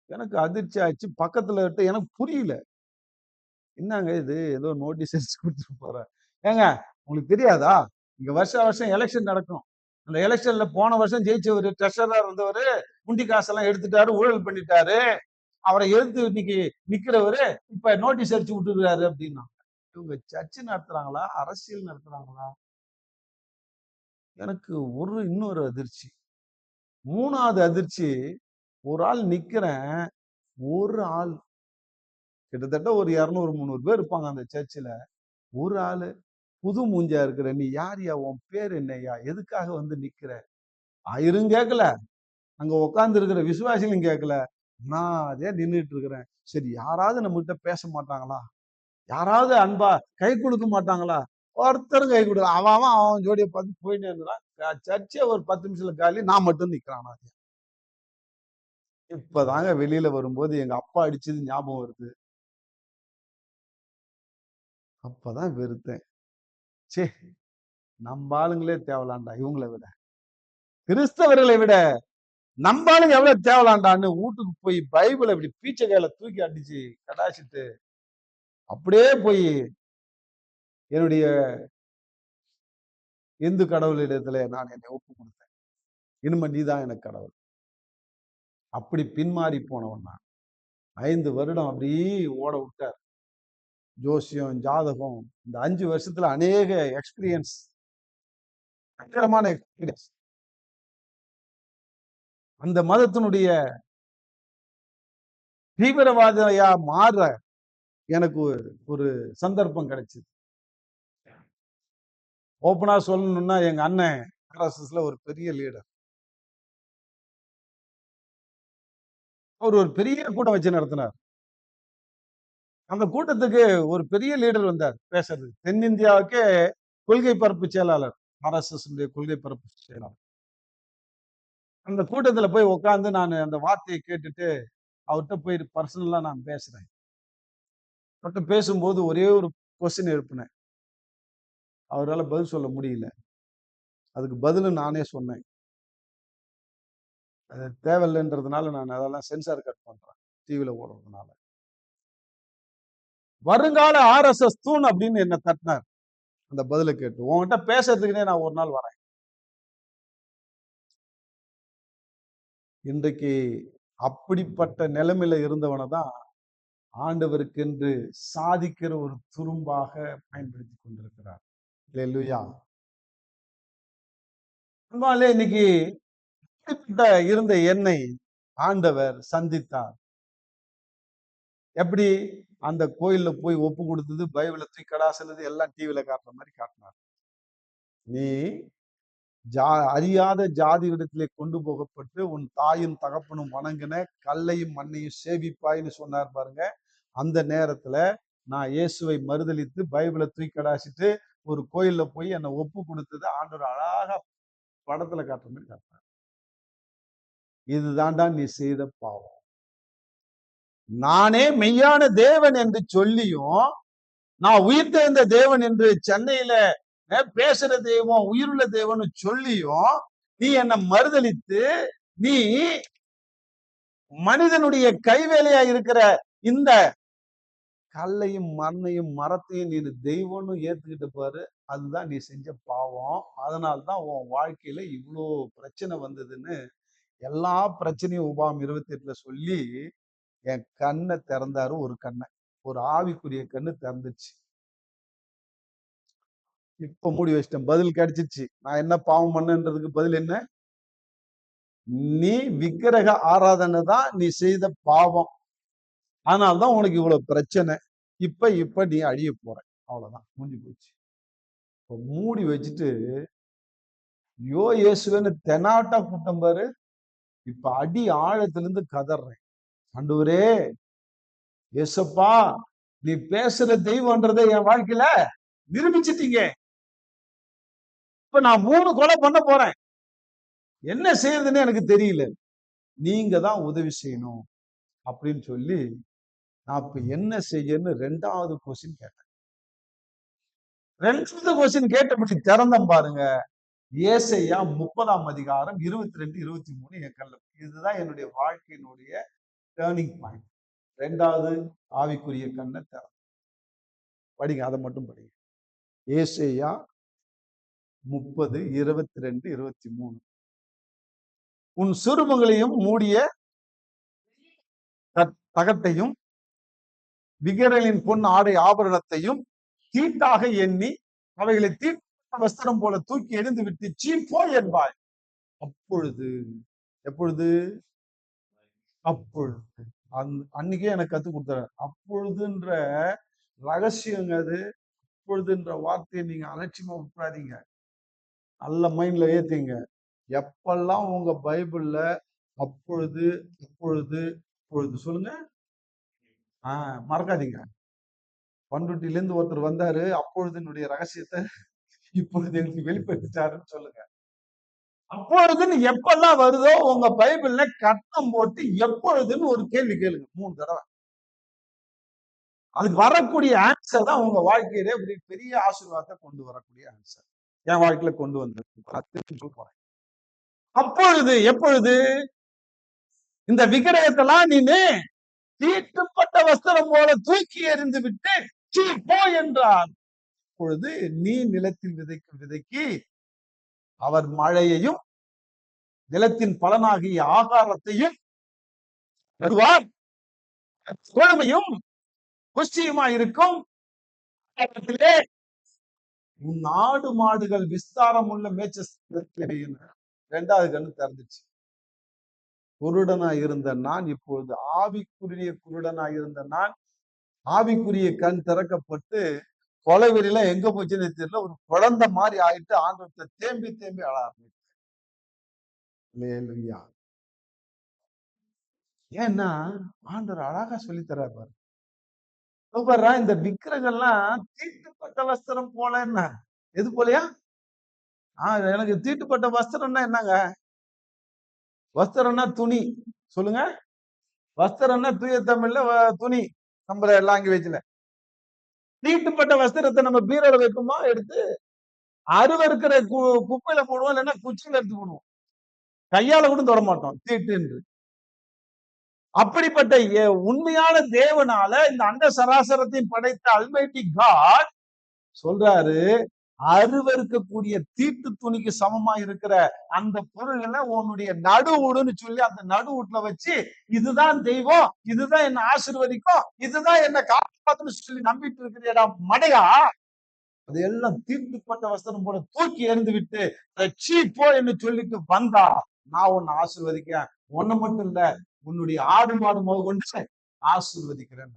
எனக்கு அதிர்ச்சி ஆயிடுச்சு. பக்கத்துல இருந்து எனக்கு புரியல, என்னங்க இது ஏதோ நோட்டீஸ் கொடுத்துட்டு போறேன். ஏங்க உங்களுக்கு தெரியாதா, இங்க வருஷம் எலெக்ஷன் நடக்கும். அந்த எலெக்ஷன்ல போன வருஷம் ஜெயிச்சவர், ட்ரெஷரா இருந்தவரு உண்டி காசெல்லாம் எடுத்துட்டாரு, ஊழல் பண்ணிட்டாரு, அவரை எதிர்த்து இன்னைக்கு நிக்கிறவரு இப்ப நோட்டீஸ் அடிச்சு விட்டுருக்காரு அப்படின்னா. இவங்க சர்ச்சு நடத்துறாங்களா, அரசியல் நடத்துறாங்களா? எனக்கு இன்னொரு அதிர்ச்சி. 3வது அதிர்ச்சி, ஒரு ஆள் நிக்கிறேன், ஒரு ஆள் கிட்டத்தட்ட ஒரு 200 300 பேர் இருப்பாங்க அந்த சர்ச்சில். ஒரு ஆளு புது மூஞ்சா இருக்கிற, நீ யார்யா, உன் பேர் என்னையா, எதுக்காக வந்து நிக்கிற? ஆயிரும் கேட்கல, அங்க உட்கார்ந்து இருக்கிற விசுவாசிகளும் கேட்கல, நான் அதே நின்றுட்டு இருக்கிறேன். சரி, யாராவது நம்ம கிட்ட பேச மாட்டாங்களா, யாராவது அன்பா கை கொடுக்க மாட்டாங்களா? ஒருத்தரும் கை கொடுக்கல. அவன் ஜோடியை பார்த்து போயிட்டே இருந்தான். சர்ச்சே ஒரு 10 நிமிஷத்துல காலி, நான் மட்டும் நிக்கிறான். இப்பதாங்க வெளியில வரும்போது எங்க அப்பா அடிச்சது ஞாபகம் வருது. அப்பதான் வெறுத்தேன். சே, நம்ம ஆளுங்களே தேவலாண்டா இவங்களை விட, கிறிஸ்தவர்களை விட நம்ம ஆளுங்க எவ்வளவு தேவலாண்டான்னு வீட்டுக்கு போய் பைபிளை இப்படி பீச்ச கையில தூக்கி அடிச்சு கடாச்சிட்டு அப்படியே போய் என்னுடைய இந்து கடவுளிடத்துல நான் என்னை ஒப்பு கொடுத்தேன். இனிமே நீதான் எனக்கு கடவுள். அப்படி பின்மாறி போனவன் நான். 5 வருடம் அப்படியே ஓட விட்டார். ஜோசியம், ஜாதகம், இந்த 5 வருஷத்துல அநேக எக்ஸ்பீரியன்ஸ், பயங்கரமான எக்ஸ்பீரியன்ஸ். அந்த மதத்தினுடைய தீவிரவாதியா மாற எனக்கு ஒரு சந்தர்ப்பம் கிடைச்சது. ஓப்பனா சொல்லணும்னா, எங்க அண்ணன் ஆர்எஸ்எஸ்ல ஒரு பெரிய லீடர். அவர் ஒரு பெரிய கூட்டம் வச்சு நடத்தினார். அந்த கூட்டத்துக்கு ஒரு பெரிய லீடர் வந்தார் பேசுறது. தென்னிந்தியாவுக்கே கொள்கை பரப்பு செயலாளர், ஆர்எஸ்எஸ் கொள்கை பரப்பு செயலாளர். அந்த கூட்டத்துல போய் உட்கார்ந்து நான் அந்த வார்த்தையை கேட்டுட்டு அவர்கிட்ட போய் பர்சனலா நான் பேசுறேன். அவர்கிட்ட பேசும்போது ஒரே ஒரு கொஸ்டின் எழுப்பினேன். அவரால் பதில் சொல்ல முடியல. அதுக்கு பதில் நானே சொன்னேன். அது தேவையில்லைன்றதுனால நான் அதெல்லாம் சென்சார் கட் பண்றேன், டிவில ஓடுறதுனால. வருங்கால ஆர்எஸ்எஸ் தூண் அப்படின்னு என்ன தட்டினார் அந்த பதில கேட்டு. உங்ககிட்ட பேசுறதுக்குனே நான் ஒரு நாள் வரேன். இன்றைக்கு அப்படிப்பட்ட நிலைமையில இருந்தவனை தான் ஆண்டவருக்கென்று சாதிக்கிற ஒரு துரும்பாக பயன்படுத்தி கொண்டிருக்கிறார். அல்லேலூயா. இன்னைக்கு இருந்த என்னை ஆண்டவர் சந்தித்தார். எப்படி? அந்த கோயில்ல போய் ஒப்பு கொடுத்தது, பைபிளை தூக்கி கடாசினது எல்லாம் டிவில காட்டுற மாதிரி காட்டினார். நீ அறியாத ஜாதி இடத்திலே கொண்டு போகப்பட்டு உன் தாயும் தகப்பனும் வணங்கின கல்லையும் மண்ணையும் சேவிப்பாய்ன்னு சொன்னார் பாருங்க. அந்த நேரத்துல நான் இயேசுவை மறுதலித்து பைபிளை தூக்கி கடாசிட்டு ஒரு கோயில்ல போய் என்னை ஒப்பு கொடுத்தது ஆண்டவர் அழகா படத்துல காட்டுற மாதிரி காட்டினார். இதுதான்டா நீ செய்த பாவம். நானே மெய்யான தேவன் என்று சொல்லியும், நான் உயிர்த்தெழுந்த தேவன் என்று சென்னையில பேசுற தெய்வம், உயிருள்ள தேவன் சொல்லியும் நீ என்னை மறுதலித்து நீ மனிதனுடைய கைவேலையா இருக்கிற இந்த கல்லையும் மண்ணையும் மரத்தையும் நீ தெய்வம்னு ஏத்துக்கிட்டு பாரு, அதுதான் நீ செஞ்ச பாவம். அதனால்தான் உன் வாழ்க்கையில இவ்வளோ பிரச்சனை வந்ததுன்னு எல்லா பிரச்சனையும் உபாகம் 28ல சொல்லி என் கண்ணை திறந்தாரு. ஒரு கண்ணை, ஒரு ஆவிக்குரிய கண்ணு திறந்துச்சு. இப்ப மூடி வச்சிட்டேன். பதில் கிடைச்சிச்சு. நான் என்ன பாவம் பண்ணன்றதுக்கு பதில் என்ன? நீ விக்கிரக ஆராதனை தான் நீ செய்த பாவம். அதனால்தான் உனக்கு இவ்வளவு பிரச்சனை. இப்ப நீ அழிய போற. அவ்வளவுதான், முடிஞ்சு போச்சு. இப்ப மூடி வச்சுட்டு யோ இயேசுன்னு தெனாட்டா கூட்டம் பாரு. இப்ப அடி ஆழத்திலிருந்து கதறேன். ஆண்டவரே, இயேசப்பா, நீ பேசுற தெய்வம்ன்றதை என் வாழ்க்கையில நிரூபிச்சிட்டீங்க. இப்ப நான் 3 கொலை பண்ண போறேன். என்ன செய்யறதுன்னு எனக்கு தெரியல. நீங்க தான் உதவி செய்யணும் அப்படின்னு சொல்லி நான் இப்ப என்ன செய்யன்னு 2வது கொஸ்டின் கேட்டேன். 2வது கொஸ்டின் கேட்டபடி திறந்தம் பாருங்க. ஏசாயா 30ஆம் அதிகாரம் 22, 23 என் கல்ல. இதுதான் என்னுடைய வாழ்க்கையினுடைய டேர்னிங் பாயிண்ட். 2வது ஆவிக்குரிய கண்ணை திறந்த. படிங்க, அதை மட்டும் படிங்க. ஏசாயா 30, 22, 23. உன் சுருபங்களையும் மூடிய தகட்டையும் விகரலின் பொன் ஆடை ஆபரணத்தையும் தீட்டாக எண்ணி அவைகளை தீட்ட வஸ்திரம் போல தூக்கி எறிந்து விட்டு சீப்போ என்பாய். அப்பொழுது, எப்பொழுது? அப்பொழுது. அன்னைக்கே எனக்கு கத்து கொடுத்தாரு. அப்பொழுதுன்ற ரகசியங்க அது. அப்பொழுதுன்ற வார்த்தையை நீங்க அலட்சியமா விட்டுறாதீங்க. நல்ல மைண்ட்ல ஏத்தீங்க. எப்பெல்லாம் உங்க பைபிள்ல அப்பொழுது அப்பொழுது அப்பொழுது சொல்லுங்க, மறக்காதீங்க. பண்ருட்டில இருந்து ஒருத்தர் வந்தாரு, அப்பொழுதுனுடைய ரகசியத்தை இப்பொழுது எனக்கு வெளிப்படுத்திட்டாருன்னு சொல்லுங்க. அப்பொழுதுன்னு எப்பெல்லாம் வருதோ உங்க பைபிள்ல கட்டம் போட்டு எப்பொழுதுன்னு ஒரு கேள்வி கேளுங்க 3 தடவை. அதுக்கு வரக்கூடிய ஆன்சர் தான் உங்க வாழ்க்கையிலே பெரிய ஆசீர்வாதத்தை கொண்டு வரக்கூடிய ஆன்சர். என் வாழ்க்கையில கொண்டு வந்து போறேன். அப்பொழுது, எப்பொழுது? இந்த விக்கிரகத்தெல்லாம் நீனு தீட்டுப்பட்ட வஸ்திரம் போல தூக்கி எறிந்து விட்டு சீ போ என்றார். அப்பொழுது நீ நிலத்தில் விதைக்கும் விதைக்கு அவர் மழையையும் நிலத்தின் பலனாகிய ஆகாரத்தையும் தருவார். கொழுமையும் புஷ்டியுமா இருக்கும். உன் ஆடு மாடுகள் விஸ்தாரம் உள்ள மேய்ச்சல். 2வது கண்ணு திறந்துச்சு. குருடனா இருந்த நான் இப்பொழுது ஆவிக்குரிய குருடனா இருந்த நான் ஆவிக்குரிய கண் திறக்கப்பட்டு கொலைவெறியில எங்க போச்சுன்னு தெரியல, ஒரு குழந்தை மாதிரி ஆயிட்டு ஆண்டவர்கிட்ட தேம்பி தேம்பி அழ ஆரம்பிச்சேன். ஏன்னா ஆண்டவர் அழகா சொல்லி தர்றாரு பாரு. இந்த விக்கிரகம்லாம் தீட்டுப்பட்ட வஸ்திரம் போல. என்ன எது போலயா? எனக்கு தீட்டுப்பட்ட வஸ்திரம்னா என்னங்க? வஸ்திரம்னா துணி. சொல்லுங்க. வஸ்திரம்னா தூய தமிழ்ல துணி. நம்ம லாங்குவேஜ்ல தீட்டுப்பட்ட வஸ்திரத்தை நம்ம பீரோல வைப்போமா? எடுத்து அருவருக்கிற குப்பையில போடுவோம், இல்லைன்னா குச்சியில எடுத்து போடுவோம். கையால கூட தொட மாட்டோம் தீட்டு என்று. அப்படிப்பட்ட உண்மையான தேவனால இந்த அண்ட சராசரத்தையும் படைத்த அல்மைட்டி காட் சொல்றாரு, அருவருக்கக்கூடிய தீட்டு துணிக்கு சமமா இருக்கிற அந்த பொருள்களை உன்னுடைய நடுவுடுன்னு சொல்லி அந்த நடுவுட்ல வச்சு, இதுதான் தெய்வம், இதுதான் என்ன ஆசீர்வதிக்கும், இதுதான் என்ன காப்பாத்துன்னு சொல்லி நம்பிட்டு இருக்கிற மடையா, அதையெல்லாம் தீட்டுப்பட்ட வஸ்திரம் போல தூக்கி எறிந்து விட்டு சீ போ என்று சொல்லிட்டு வந்தா நான் உன்னை ஆசீர்வதிக்கிறேன். ஒண்ணு மட்டும் இல்ல, உன்னுடைய ஆடு மாடு முக கொண்டு ஆசீர்வதிக்கிறேன்.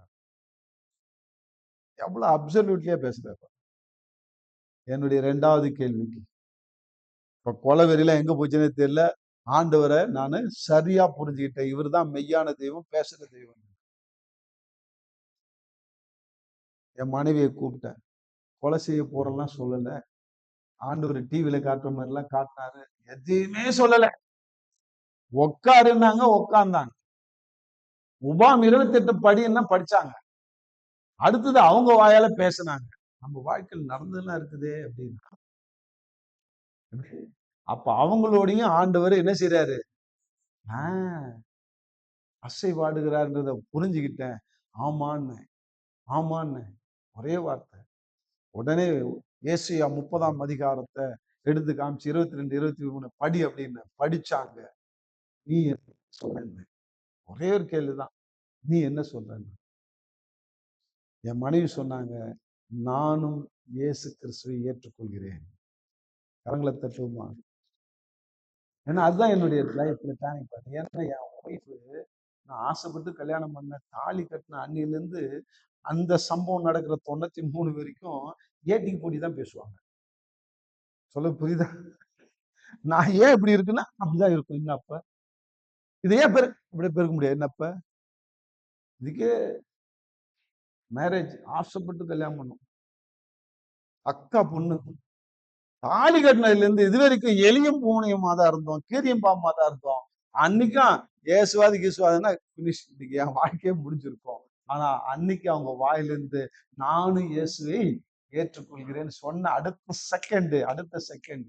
எவ்வளவு அப்சல்யூட்லியா பேசுறாரு. என்னுடைய 2வது கேள்விக்கு இப்ப கொலவெறியில எங்க போச்சுன்னே தெரியல. ஆண்டவரை நானு சரியா புரிஞ்சுக்கிட்டேன். இவர் தான் மெய்யான தெய்வம், பேசுற தெய்வம். என் மனைவியை கூப்பிட்டேன். கொலை செய்ய போறெல்லாம் சொல்லல. ஆண்டவர் டிவியில காட்டுற மாதிரி எல்லாம் காட்டினாரு, எதையுமே சொல்லல. உட்காருன்னாங்க, உட்கார்ந்தாங்க. உபாகம் 28 படின்னா படிச்சாங்க. அடுத்தது அவங்க வாயால பேசினாங்க. நம்ம வாழ்க்கையில் நடந்ததெல்லாம் இருக்குதே அப்படின்னு. அப்ப அவங்களோடையும் ஆண்டவர் என்ன செய்யறாரு? அசைவாடுகிறார்ன்றத புரிஞ்சுக்கிட்டேன். ஆமான்னு ஆமான்னு ஒரே வார்த்தை. உடனே ஏசாயா 30ஆம் அதிகாரத்தை எடுத்து காமிச்சு 22, 23 படி அப்படின்னு படிச்சாங்க. நீ என்ன சொல்றன்னு ஒரே ஒரு கேள்விதான். நீ என்ன சொல்றன்னு. என் மனைவி சொன்னாங்க, நானும் இயேசு கிறிஸ்துவை ஏற்றுக்கொள்கிறேன். கரங்களை தட்டுவோமா? ஏன்னா அதுதான் என்னுடைய லைஃப்ல டேர்னிங் பாயிண்ட். ஏன்னா என் ஒய்ஃபு நான் ஆசைப்பட்டு கல்யாணம் பண்ண தாலி கட்டின அன்னிலிருந்து அந்த சம்பவம் நடக்கிற 93 வரைக்கும் ஏட்டிக்கு போட்டி தான் பேசுவாங்க. சொல்ல புரியுதா? நான் ஏன் இப்படி இருக்குன்னா அப்படிதான் இருக்கும். என்னப்ப இதை ஏன் இப்படி பெருக்க முடியாது? என்னப்ப இதுக்கே மேரேஜ் ஆசைப்பட்டு கல்யாணம் பண்ணும். அக்கா பொண்ணு தாலி கட்டினதுல இருந்து இது வரைக்கும் எலியும் பூனையுமா தான் இருந்தோம், கீரியும் பாம்பா தான் இருந்தோம். அன்னைக்கும் ஏசுவாதி கீசுவாதுன்னா பினிஷ், இன்னைக்கு என் வாழ்க்கையே முடிஞ்சிருக்கும். ஆனா அன்னைக்கு அவங்க வாயிலிருந்து நானும் இயேசுவை ஏற்றுக்கொள்கிறேன்னு சொன்ன அடுத்த செகண்ட்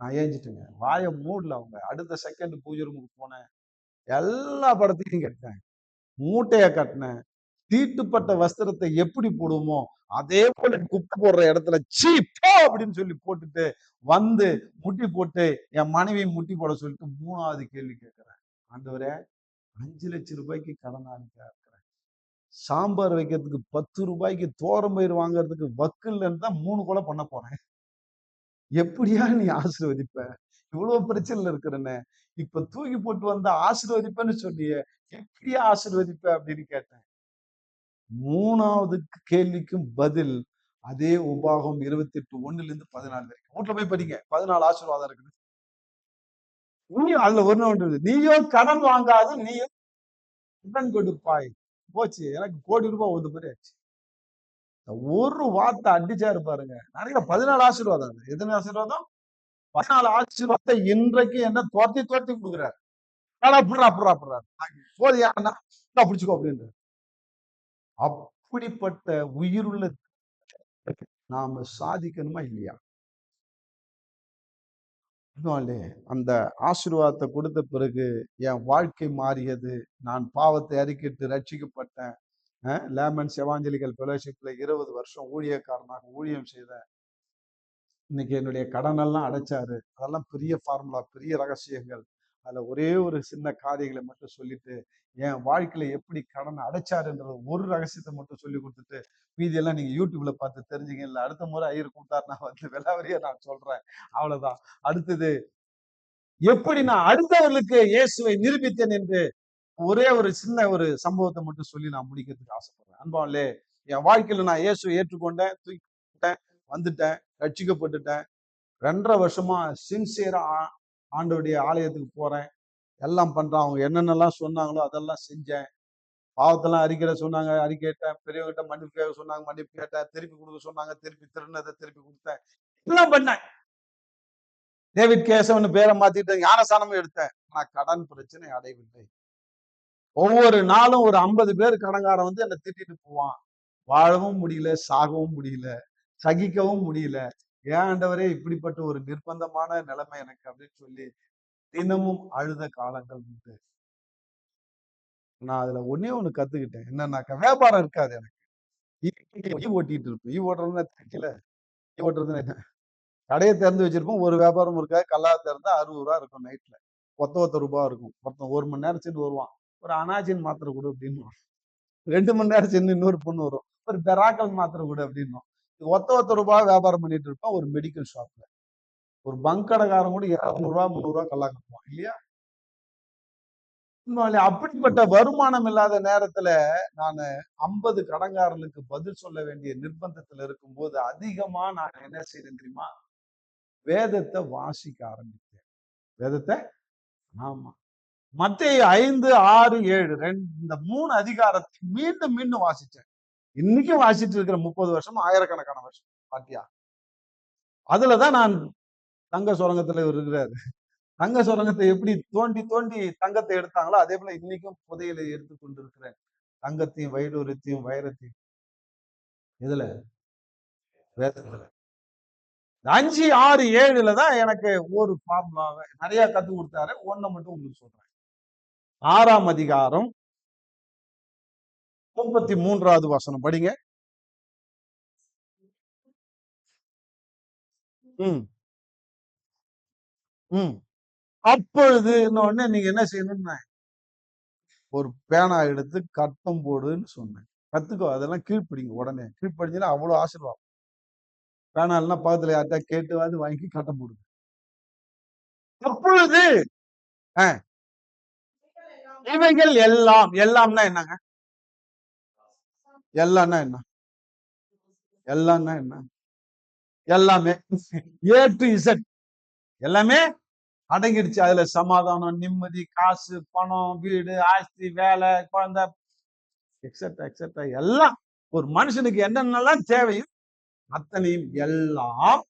நான் ஏஞ்சிட்டேங்க. வாயை மூடல அவங்க. அடுத்த செகண்ட் பூஜை ரூமுக்கு போனேன். எல்லா படத்தையும் கட்டினேன், மூட்டைய கட்டினேன். தீட்டுப்பட்ட வஸ்திரத்தை எப்படி போடுவோமோ அதே போல குப்பை போடுற இடத்துல சீ போ அப்படின்னு சொல்லி போட்டுட்டு வந்து முட்டி போட்டு என் மனைவி முட்டி போட சொல்லிட்டு 3வது கேள்வி கேட்கிறேன். ஆண்டவரே, 5 லட்சம் ரூபாய்க்கு கடனாளிக்கா இருக்கிறேன். சாம்பார் வைக்கிறதுக்கு 10 ரூபாய்க்கு தோரம்பயிர் வாங்குறதுக்கு வக்குல்லன்னு தான் 3 கொலை பண்ண போறேன். எப்படியா நீ ஆசீர்வதிப்ப? இவ்வளவு பிரச்சனைல இருக்கிறேன்னு இப்ப தூக்கி போட்டு வந்த ஆசீர்வதிப்பேன்னு சொன்னியே, எப்படியா ஆசீர்வதிப்ப அப்படின்னு கேட்டேன். 3வது கேள்விக்கும் பதில் அதே உபாகம் 28:1 14 வரைக்கும். வீட்டுல போய் படிங்க. 14 ஆசீர்வாதம் இருக்குது. நீயும் அதுல ஒண்ணு நீயோ கடன் வாங்காது, நீயும் கடன் கொடுப்பாய். போச்சு, எனக்கு கோடி ரூபாய் ஒன்று மாதிரி ஆச்சு. ஒரு வார்த்தை அடிச்சாரு பாருங்க. நிறைய 14 ஆசீர்வாதம். எத்தனை ஆசீர்வாதம்? 14 ஆசீர்வாதத்தை இன்றைக்கு என்ன துரத்தி கொடுக்குறாரு. போதியா பிடிச்சுக்கோ அப்படின்னு. அப்படிப்பட்ட உயிருள்ள நாம சாதிக்கணுமா இல்லையா? அந்த ஆசீர்வாதத்தை கொடுத்த பிறகு என் வாழ்க்கை மாறியது. நான் பாவத்தை அறிக்கிட்டு ரட்சிக்கப்பட்டேன். லேமன்ஸ் எவாஞ்சலிக்கல் ஃபெலோஷிப்ல 20 வருஷம் ஊழியக்காரனாக ஊழியம் செய்தேன். இன்னைக்கு என்னுடைய கடன் எல்லாம் அடைச்சாரு. அதெல்லாம் பெரிய ஃபார்முலா, பெரிய ரகசியங்கள். அதுல ஒரே ஒரு சின்ன காரியங்களை மட்டும் சொல்லிட்டு என் வாழ்க்கையில எப்படி கடன் அடைச்சாருன்ற ஒரு ரகசியத்தை மட்டும் சொல்லி கொடுத்துட்டு மீதியெல்லாம் நீங்க யூடியூப்ல பார்த்து தெரிஞ்சுங்க. இல்ல அடுத்த முறை ஐயர் கூப்பிட்டாரு நான் வந்து விலாவரியா நான் சொல்றேன். அவ்வளவுதான். அடுத்தது எப்படி நான் அடுத்தவர்களுக்கு இயேசுவை நிரூபித்தேன் என்று ஒரே ஒரு சின்ன ஒரு சம்பவத்தை மட்டும் சொல்லி நான் முடிக்கிறதுக்கு ஆசைப்படுறேன். அன்பாலே, என் வாழ்க்கையில நான் இயேசுவை ஏற்றுக்கொண்டேன், தூக்கிட்டேன், வந்துட்டேன், ரட்சிக்கப்பட்டுட்டேன். 2.5 வருஷமா சின்சியரா ஆண்டவருடைய ஆலயத்துக்கு போறேன். எல்லாம் பண்றேன். அவங்க என்னென்னலாம் சொன்னாங்களோ அதெல்லாம் செஞ்சேன். பாவத்தெல்லாம் அறிக்கையிட சொன்னாங்க, அறிக்கையிட்டேன். பெரியவங்கிட்ட மன்னிப்பு கேட்க சொன்னாங்க, மன்னிப்பு கேட்டேன். திருப்பி கொடுக்க சொன்னாங்க, திருப்பி திருநதை திருப்பி கொடுத்தேன். எல்லாம் பண்ணேன். டேவிட் கேசவன் பேரை மாத்திட்டேன், ஞானசானமும் எடுத்தேன். ஆனா கடன் பிரச்சனை அடையவில்லை. ஒவ்வொரு நாளும் ஒரு 50 பேர் கடன்காரன் வந்து என்னை திட்டிட்டு போவான். வாழவும் முடியல, சாகவும் முடியல, சகிக்கவும் முடியல. ஏன் ஆண்டவரே இப்படிப்பட்ட ஒரு நிர்பந்தமான நிலைமை எனக்கு அப்படின்னு சொல்லி தினமும் அழுத காலங்கள் உண்டு. நான் அதுல ஒண்ணே ஒண்ணு கத்துக்கிட்டேன். என்னன்னாக்கா, வியாபாரம் இருக்காது எனக்கு. ஓட்டிட்டு இருப்பேன். ஓட்டுறதுன்னா தெரியல. ஓட்டுறதுன்னா என்ன? கடையை திறந்து வச்சிருப்போம். ஒரு வியாபாரம் இருக்காது. கல்லா திறந்தா 60 ரூபா இருக்கும் நைட்ல. ஒத்த ரூபா இருக்கும். ஒருத்தன் 1 மணி நேரம் சென்று வருவான். ஒரு அனாஜின் மாத்திரை கொடு அப்படின்னு. 2 மணி நேரம் சென்று இன்னொரு பொண்ணு வரும். ஒரு பெராக்கல் மாத்திரை கொடு அப்படின்னும். ஒத்த ரூபாய் வியாபாரம் பண்ணிட்டு இருப்பான் ஒரு மெடிக்கல் ஷாப்ல. ஒரு பங்க் கடைக்காரன் கூட 200 ரூபா 300 ரூபா கல்லா கட்டுவான் இல்லையா? அப்படிப்பட்ட வருமானம் இல்லாத நேரத்துல நான் 50 கடன்காரர்களுக்கு பதில் சொல்ல வேண்டிய நிர்பந்தத்துல இருக்கும்போது அதிகமா நான் என்ன செய்தேன் தெரியுமா? வேதத்தை வாசிக்க ஆரம்பித்தேன். வேதத்தை, ஆமா, மத்தேயு 5, 6, 7 இந்த 3 அதிகாரத்தை மீண்டும் மீண்டும் வாசிச்சேன். இன்னைக்கும் வாசிட்டு இருக்கிற 30 வருஷம், ஆயிரக்கணக்கான வருஷம் பாத்தியா? அதுலதான் நான் தங்க சுரங்கத்துல இருக்கிறாரு. தங்க சுரங்கத்தை எப்படி தோண்டி தோண்டி தங்கத்தை எடுத்தாங்களோ அதே போல இன்னைக்கும் புதையலை எடுத்து கொண்டிருக்கிறேன். தங்கத்தையும் வைடூரியத்தையும் வைரத்தையும். இதுல வேதத்துல 5, 6, 7 தான் எனக்கு ஒரு ஃபார்முலாவை நிறைய கத்து கொடுத்தாரு. ஒண்ணை மட்டும் உங்களுக்கு சொல்றேன். 6ஆம் அதிகாரம் 33வது வசனம் படிங்க. அப்பொழுது உடனே நீங்க என்ன செய்யணும்னா ஒரு பேனா எடுத்து கட்டம் போடுன்னு சொன்னேன். கத்துக்கோ, அதெல்லாம் கீழ்ப்படிங்க. உடனே கீழ்ப்படிஞ்சா அவ்வளவு ஆசீர்வாதம். பேனா இல்லைன்னா பக்கத்துல யார்ட்டா கேட்டு வாங்கி கட்டம் போடுங்க. அப்பொழுது இவைகள் எல்லாம், எல்லாம்னா என்னங்க? எல்லாம்னா என்ன? எல்லாம்னா என்ன? எல்லாமே A to Z எல்லாமே அடங்கிடுச்சு. அதுல சமாதானம், நிம்மதி, காசு, பணம், வீடு, ஆஸ்தி, வேலை, குழந்தை, எக்ஸெட்ரா எக்ஸெட்ரா எல்லாம் ஒரு மனுஷனுக்கு என்னென்னலாம் தேவையும் அத்தனையும் எல்லாம்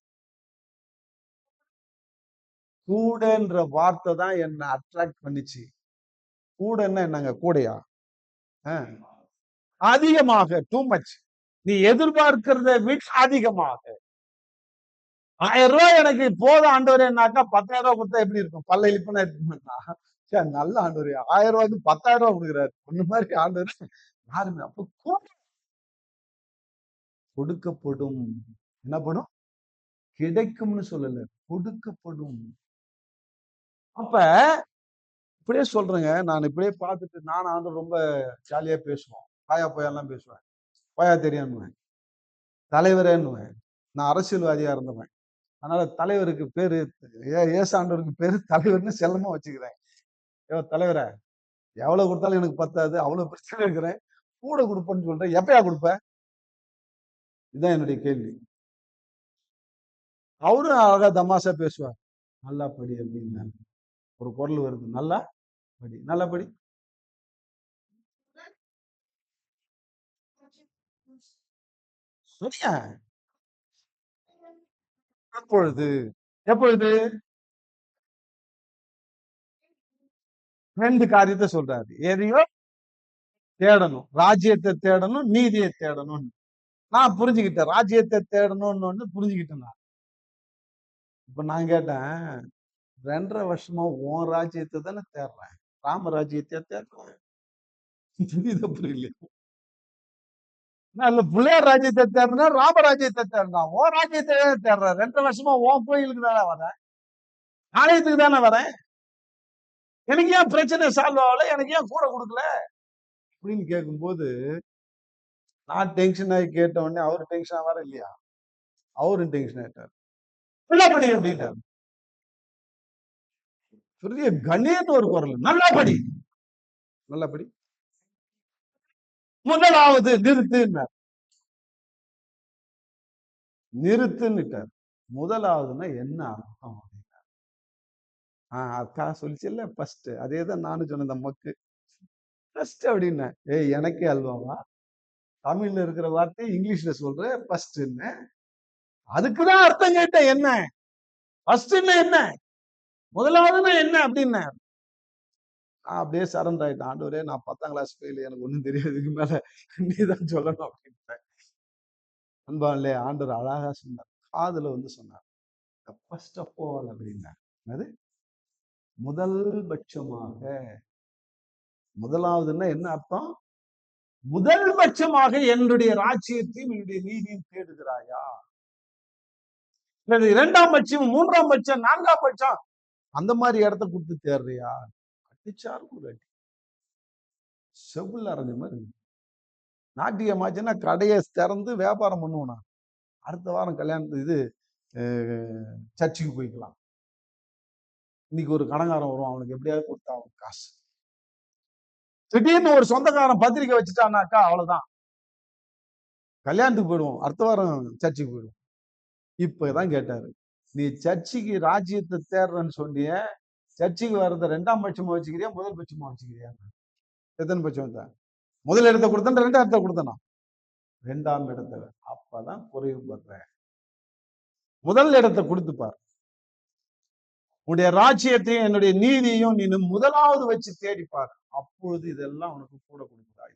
கூடன்ற வார்த்தை தான் என்ன அட்ராக்ட் பண்ணிச்சு. கூடன்னா என்னங்க? கூடையா? அதிகமாக, டூ மச். நீ எதிர்பார்க்கிறத விட அதிகமாக. 1000 ரூபாய் எனக்கு போதும் ஆண்டவரேனாக்கா 10,000 ரூபாய் கொடுத்தா எப்படி இருக்கும்? பல்ல இழிப்புனா எடுத்துக்கா நல்ல ஆண்டவர் 1000 ரூபாய்க்கு 10,000 ரூபாய் கொடுக்குறாரு. ஒண்ணு மாதிரி ஆண்டவர் யாருமே. அப்ப கொடுக்கப்படும். என்ன படும்? கிடைக்கும்னு சொல்லல, கொடுக்கப்படும். அப்ப இப்படியே சொல்றேங்க. நான் இப்படியே பார்த்துட்டு நான் ஆண்டவர் ரொம்ப ஜாலியா பேசுவோம். பாயா போயெல்லாம் பேசுவேன். பாயா தெரியான்னுவேன், தலைவரேன்னுவேன். நான் அரசியல்வாதியா இருந்தவன். அதனால தலைவருக்கு பேரு ஏசாண்டவருக்கு பேரு தலைவர்னு செல்லமா வச்சுக்கிறேன். தலைவர எவ்வளவு கொடுத்தாலும் எனக்கு பத்தாது, அவ்வளவு பிரச்சனை இருக்கிறேன், கூட கொடுப்பேன்னு சொல்றேன். எப்பயா கொடுப்ப? இதுதான் என்னுடைய கேள்வி. அவரும் அழகா தமாஷா பேசுவார். நல்லா படி அப்படின்னு ஒரு குரல் வருது. நல்லா படி, நல்லா படி. சரியா? அப்பொழுது எப்பொழுது 2 காரியத்தை சொல்றாரு. எதையோ தேடணும், ராஜ்யத்தை தேடணும், நீதியை தேடணும். நான் புரிஞ்சுக்கிட்டேன். ராஜ்யத்தை தேடணும்னு புரிஞ்சுக்கிட்டேன் நான். இப்ப நான் கேட்டேன், 2.5 வருஷமா உன் ராஜ்யத்தை தானே தேடுறேன், ராமராஜ்யத்தை தேடுறேன். புரியுதா புரியல? நான் பிள்ளையார் ராஜ்யத்தை தேடுறேன், ராமராஜ்யத்தை தேடுறான். உன் ராஜ்யத்தை தேடுறேன். 2.5 வருஷமா உன் கோயிலுக்கு தானே வரேன், ஆலயத்துக்கு தானே வரேன். எனக்கு ஏன் பிரச்சனை சால்வ் ஆகல? எனக்கு ஏன் கூட கொடுக்கல அப்படின்னு கேட்கும்போது நான் டென்ஷன் ஆகி கேட்ட உடனே அவரு டென்ஷன் ஆவார இல்லையா? அவரும் டென்ஷன் ஆயிட்டார். நல்லா படி அப்படின்ட்டார். பெரிய கணேன்னு ஒரு குரல், நல்லா படி, நல்லா படி. முதலாவது நிறுத்துன்னார். நிறுத்துன்னுட்டார். முதலாவதுன்னா என்ன அர்த்தம்? அக்கா சொல்லிச்சு இல்ல ஃபர்ஸ்ட், அதேதான் நானும் சொன்ன இந்த மக்கு ஃபர்ஸ்ட் அப்படின்னா. ஏய் எனக்கே அல்வாவா? தமிழ்ல இருக்கிற வார்த்தை இங்கிலீஷ்ல சொல்ற ஃபர்ஸ்ட்ன்னு. அதுக்குதான் அர்த்தம் கேட்டேன். என்ன ஃபர்ஸ்ட்ன்னா என்ன, முதலாவதுன்னா என்ன அப்படின்னு. அப்படியே சரண்டர் ஆயிட்டேன். ஆண்டவரே நான் 10ஆம் கிளாஸ் ஃபெயில், எனக்கு ஒண்ணும் தெரியாது, இதுக்கு மேல நீதான் சொல்லணும் அப்படின்ட்டேன். அன்பான்லே ஆண்டவர் அழகா சொன்னார். காதுல வந்து சொன்னார், ஃபர்ஸ்ட் ஆஃப் ஆல் அப்படின்னார். அது முதல் பட்சமாக. முதலாவதுன்னா என்ன அர்த்தம்? முதல் பட்சமாக என்னுடைய ராஜ்யத்தையும் என்னுடைய நீதியும் தேடுகிறாயா? 2ஆம் பட்சம், 3ஆம் பட்சம், 4ஆம் பட்சம் அந்த மாதிரி இடத்த கொடுத்து தேடுறியா? அடிச்சாரு செவுல அரைஞ்ச மாதிரி. நாட்டியமாச்சுன்னா கடையை திறந்து வியாபாரம் பண்ணுவோம். அடுத்த வாரம் கல்யாணத்து இது சர்ச்சுக்கு போய்க்கலாம். இன்னைக்கு ஒரு கடங்காரம் வரும், அவனுக்கு எப்படியாவது கொடுத்தா அவனுக்கு காசு. திடீர்னு ஒரு சொந்தக்காரன் பத்திரிக்கை வச்சுட்டானாக்கா அவ்வளவுதான், கல்யாணத்துக்கு போயிடுவோம், அடுத்த வாரம் சர்ச்சுக்கு போயிடுவோம். இப்பதான் கேட்டாரு, நீ சர்ச்சுக்கு ராஜ்யத்தை தேடுறன்னு சொன்னிய, சர்ச்சுக்கு வர்றத 2ஆம் பட்சமா வச்சுக்கிறியா, முதல் பட்சமா வச்சுக்கிறியா? எத்தனை பட்சம் தான்? முதல் இடத்தை கொடுத்தேன், 2ஆம் இடத்தை கொடுத்தனா? 2ஆம் இடத்துல. அப்பதான் குறைவு பண்றேன். முதல் இடத்தை கொடுத்துப்பார். உன்னுடைய ராஜ்யத்தையும் என்னுடைய நீதியையும் நீ முதலாவது வச்சு தேடிப்பார். அப்பொழுது இதெல்லாம் உனக்கு கூட கொடுக்குறாய்.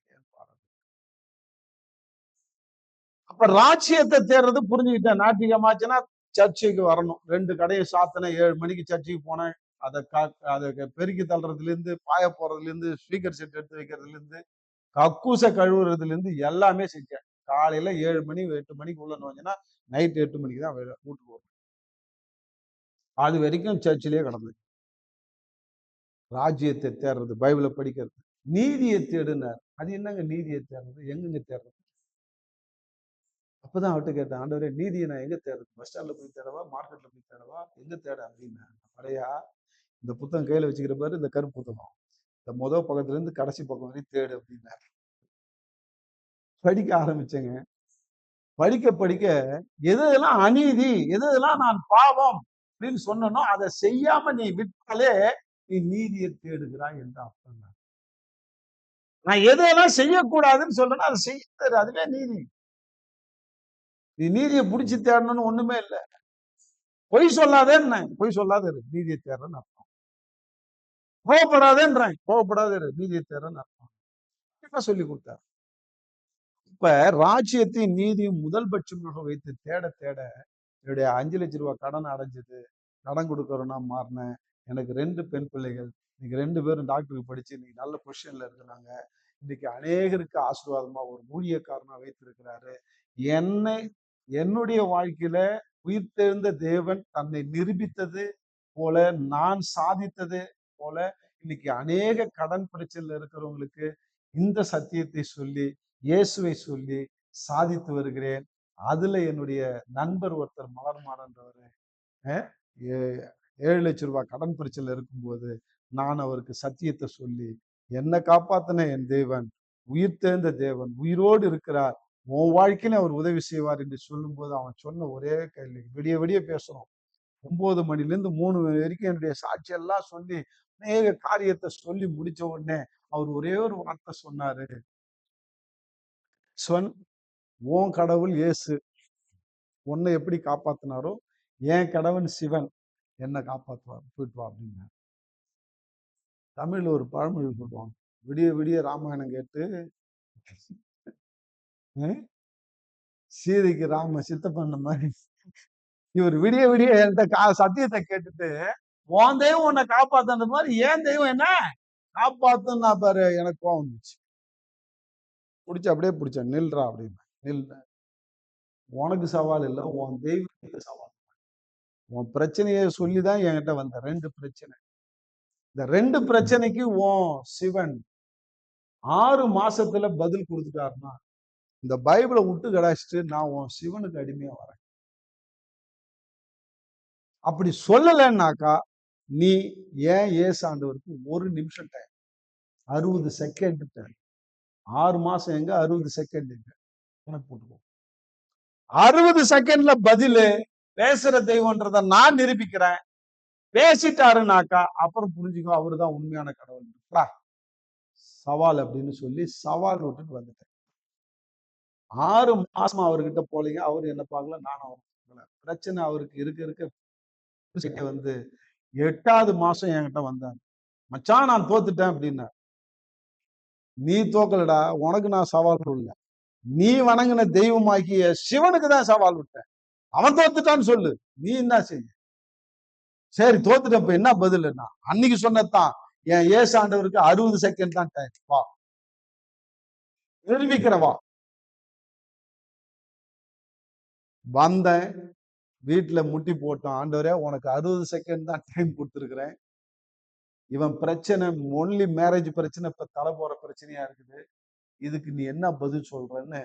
அப்ப ராஜ்யத்தை தேடுறது புரிஞ்சுக்கிட்டேன். நாட்டிகமாச்சுன்னா சர்ச்சுக்கு வரணும். 2 கடையை சாத்தின 7 மணிக்கு சர்ச்சுக்கு போனேன், அதை பெருக்கி தள்ளுறதுல இருந்து, பாய போறதுல இருந்து, ஸ்பீக்கர் செட் எடுத்து வைக்கிறதுல இருந்து, கக்கூச கழுவுறதுல இருந்து எல்லாமே செஞ்சேன். காலையில 7 மணி 8 மணிக்கு உள்ள நுழைஞ்சேன்னா நைட் 8 மணிக்கு தான் வீட்டுக்கு வருவேன். அது வரைக்கும் சர்ச்சிலேயே கிடந்தது. ராஜ்யத்தை தேடுறது, பைபிளை படிக்கிறது, நீதியை தேடுனார். அது என்னங்க நீதியை தேடுறது, எங்கெங்க தேடுறது? அப்பதான் அவர்கிட்ட கேட்டேன், ஆண்டவரே நீதியை நான் எங்க தேடுறது? பஸ் ஸ்டாண்ட்ல போய் தேடவா, மார்க்கெட்ல போய் தேடவா, எங்க தேட அப்படின்னு. அடையா, இந்த புத்தகம் கையில வச்சுக்கிற பாரு, இந்த கருப்பு புத்தகம், இந்த முதல் பக்கத்துல இருந்து கடைசி பக்கம் வரையும் தேடு அப்படின்னாரு. படிக்க ஆரம்பிச்சேங்க. படிக்க படிக்க எதெல்லாம் அநீதி, எதெல்லாம் நான் பாவம் அப்படின்னு சொன்னனோ அதை செய்யாம நீ விட்டாலே நீ நீதியை தேடுகிறாய் என்று அர்த்தம். நான் எதெல்லாம் செய்யக்கூடாதுன்னு சொல்றேனோ அதை செய்ய, அதுவே நீதி. நீ நீதியை பிடிச்சி தேடணும்னு ஒண்ணுமே இல்லை. பொய் சொல்லாதேன்னு, பொய் சொல்லாத இரு, நீதியை தேடுறேன்னு அர்த்தம். கோவப்படாதேன்றான், கோவப்படாத இரு, நீதியை தேடுறேன்னு அர்த்தம். சொல்லி கொடுத்தார். இப்ப ராஜ்யத்தையும் நீதியும் முதல் பட்சமாக வைத்து தேட தேட என்னுடைய 5 லட்சம் ரூபாய் கடன் அடைஞ்சது. கடன் கொடுக்கறோம்னா மாறினேன். எனக்கு 2 பெண் பிள்ளைகள். இன்னைக்கு 2 பேரும் டாக்டருக்கு படிச்சு இன்னைக்கு நல்ல பொசிஷன்ல இருக்கிறாங்க. இன்னைக்கு அநேகருக்கு ஆசீர்வாதமா ஒரு ஊழியக்காரனா வைத்திருக்கிறாரு. என்னை என்னுடைய வாழ்க்கையில உயிர்த்தெழுந்த தேவன் தன்னை நிரூபித்தது போல, நான் சாதித்தது போல, இன்னைக்கு அநேக கடன் பிரச்சனையில இருக்கிறவங்களுக்கு இந்த சத்தியத்தை சொல்லி, இயேசுவை சொல்லி சாதித்து வருகிறேன். அதுல என்னுடைய நண்பர் ஒருத்தர் மலர்மாறன்றவரு 7 லட்சம் ரூபாய் கடன் பிரச்சனையில இருக்கும்போது நான் அவருக்கு சத்தியத்தை சொல்லி, என்னை காப்பாத்தின என் தேவன், உயிர்த்தெழுந்த தேவன், உயிரோடு இருக்கிறார், உன் வாழ்க்கையில அவர் உதவி செய்வார் என்று சொல்லும் போது அவன் சொன்ன ஒரே கேள்வி, விடிய விடிய பேசணும், 9 மணில இருந்து 3 மணி வரைக்கும் என்னுடைய சாட்சி எல்லாம் சொல்லி அநேக காரியத்தை சொல்லி முடிச்ச உடனே அவர் ஒரே ஒரு வார்த்தை சொன்னாரு, உன் கடவுள் இயேசு உன்னை எப்படி காப்பாத்தினாரோ என் கடவுள் சிவன் என்ன காப்பாற்றுவார், போயிட்டு வா அப்படின்னு. தமிழ்ல ஒரு பழமொழி சொல்லுவாங்க, விடிய விடிய ராமாயணம் கேட்டு சீதைக்கு ராம சித்த பண்ண மாதிரி இவர் விடிய விடிய என்கிட்ட சத்தியத்தை கேட்டுட்டு உன் தெய்வம் உன்னை காப்பாத்துன மாதிரி ஏன் தெய்வம் என்ன காப்பாத்துன்னா பாரு. எனக்கு கோவம் வந்துச்சு. பிடிச்ச அப்படியே பிடிச்சேன், நில்றா அப்படின்னு. நில்ற, உனக்கு சவால் இல்லை, உன் தெய்வத்துக்கு சவால். உன் பிரச்சனையை சொல்லிதான் என்கிட்ட வந்த 2 பிரச்சனை. இந்த 2 பிரச்சனைக்கு உன் சிவன் 6 மாசத்துல பதில் கொடுத்துட்டாருன்னா இந்த பைபிளை விட்டு கடாச்சிட்டு நான் உன் சிவனுக்கு அடிமையா வரேன். அப்படி சொல்லலைன்னாக்கா நீ ஏன் ஏசாண்டவருக்கு 1 நிமிஷம் டைம், 60 செகண்ட் டைம். 6 மாசம் எங்க, 60 செகண்ட் எங்க, கணக்கு போட்டுக்கோ. 60 செகண்ட்ல பதிலு பேசுற தெய்வம்ன்றத நான் நிரூபிக்கிறேன். பேசிட்டாருனாக்கா அப்புறம் புரிஞ்சுக்கோ அவருதான் உண்மையான கடவுள். சவால் அப்படின்னு சொல்லி சவால் விட்டுட்டு வந்துட்டேன். 6 மாசமா அவர்கிட்ட போலீங்க, அவரு என்ன பார்க்கல, நானும் அவர் பார்க்கல. பிரச்சனை அவருக்கு இருக்க இருக்க வந்து 8வது மாசம் என்கிட்ட வந்தாங்க, மச்சான் நான் தோத்துட்டேன் அப்படின்னா. நீ தோக்கலடா, உனக்கு நான் சவால் விடல, நீ வணங்கின தெய்வமாக்கிய சிவனுக்கு தான் சவால் விட்டேன். அவன் தோத்துட்டான்னு சொல்லு, நீ என்ன செய்ய. சரி தோத்துட்ட, இப்ப என்ன பதில்னா அன்னைக்கு சொன்னதான், என் ஏசாண்டவருக்கு 60 செகண்ட் தான் டைம், வா நிரூபிக்கிறவா. வந்தேன், வீட்டுல முட்டி போட்டோம், ஆண்டவரே உனக்கு 60 செகண்ட் தான் டைம் கொடுத்துருக்கிறேன். இவன் பிரச்சனை ஒன்லி மேரேஜ் பிரச்சனை, இப்ப தலை போற பிரச்சனையா இருக்குது, இதுக்கு நீ என்ன பதில் சொல்றன்னு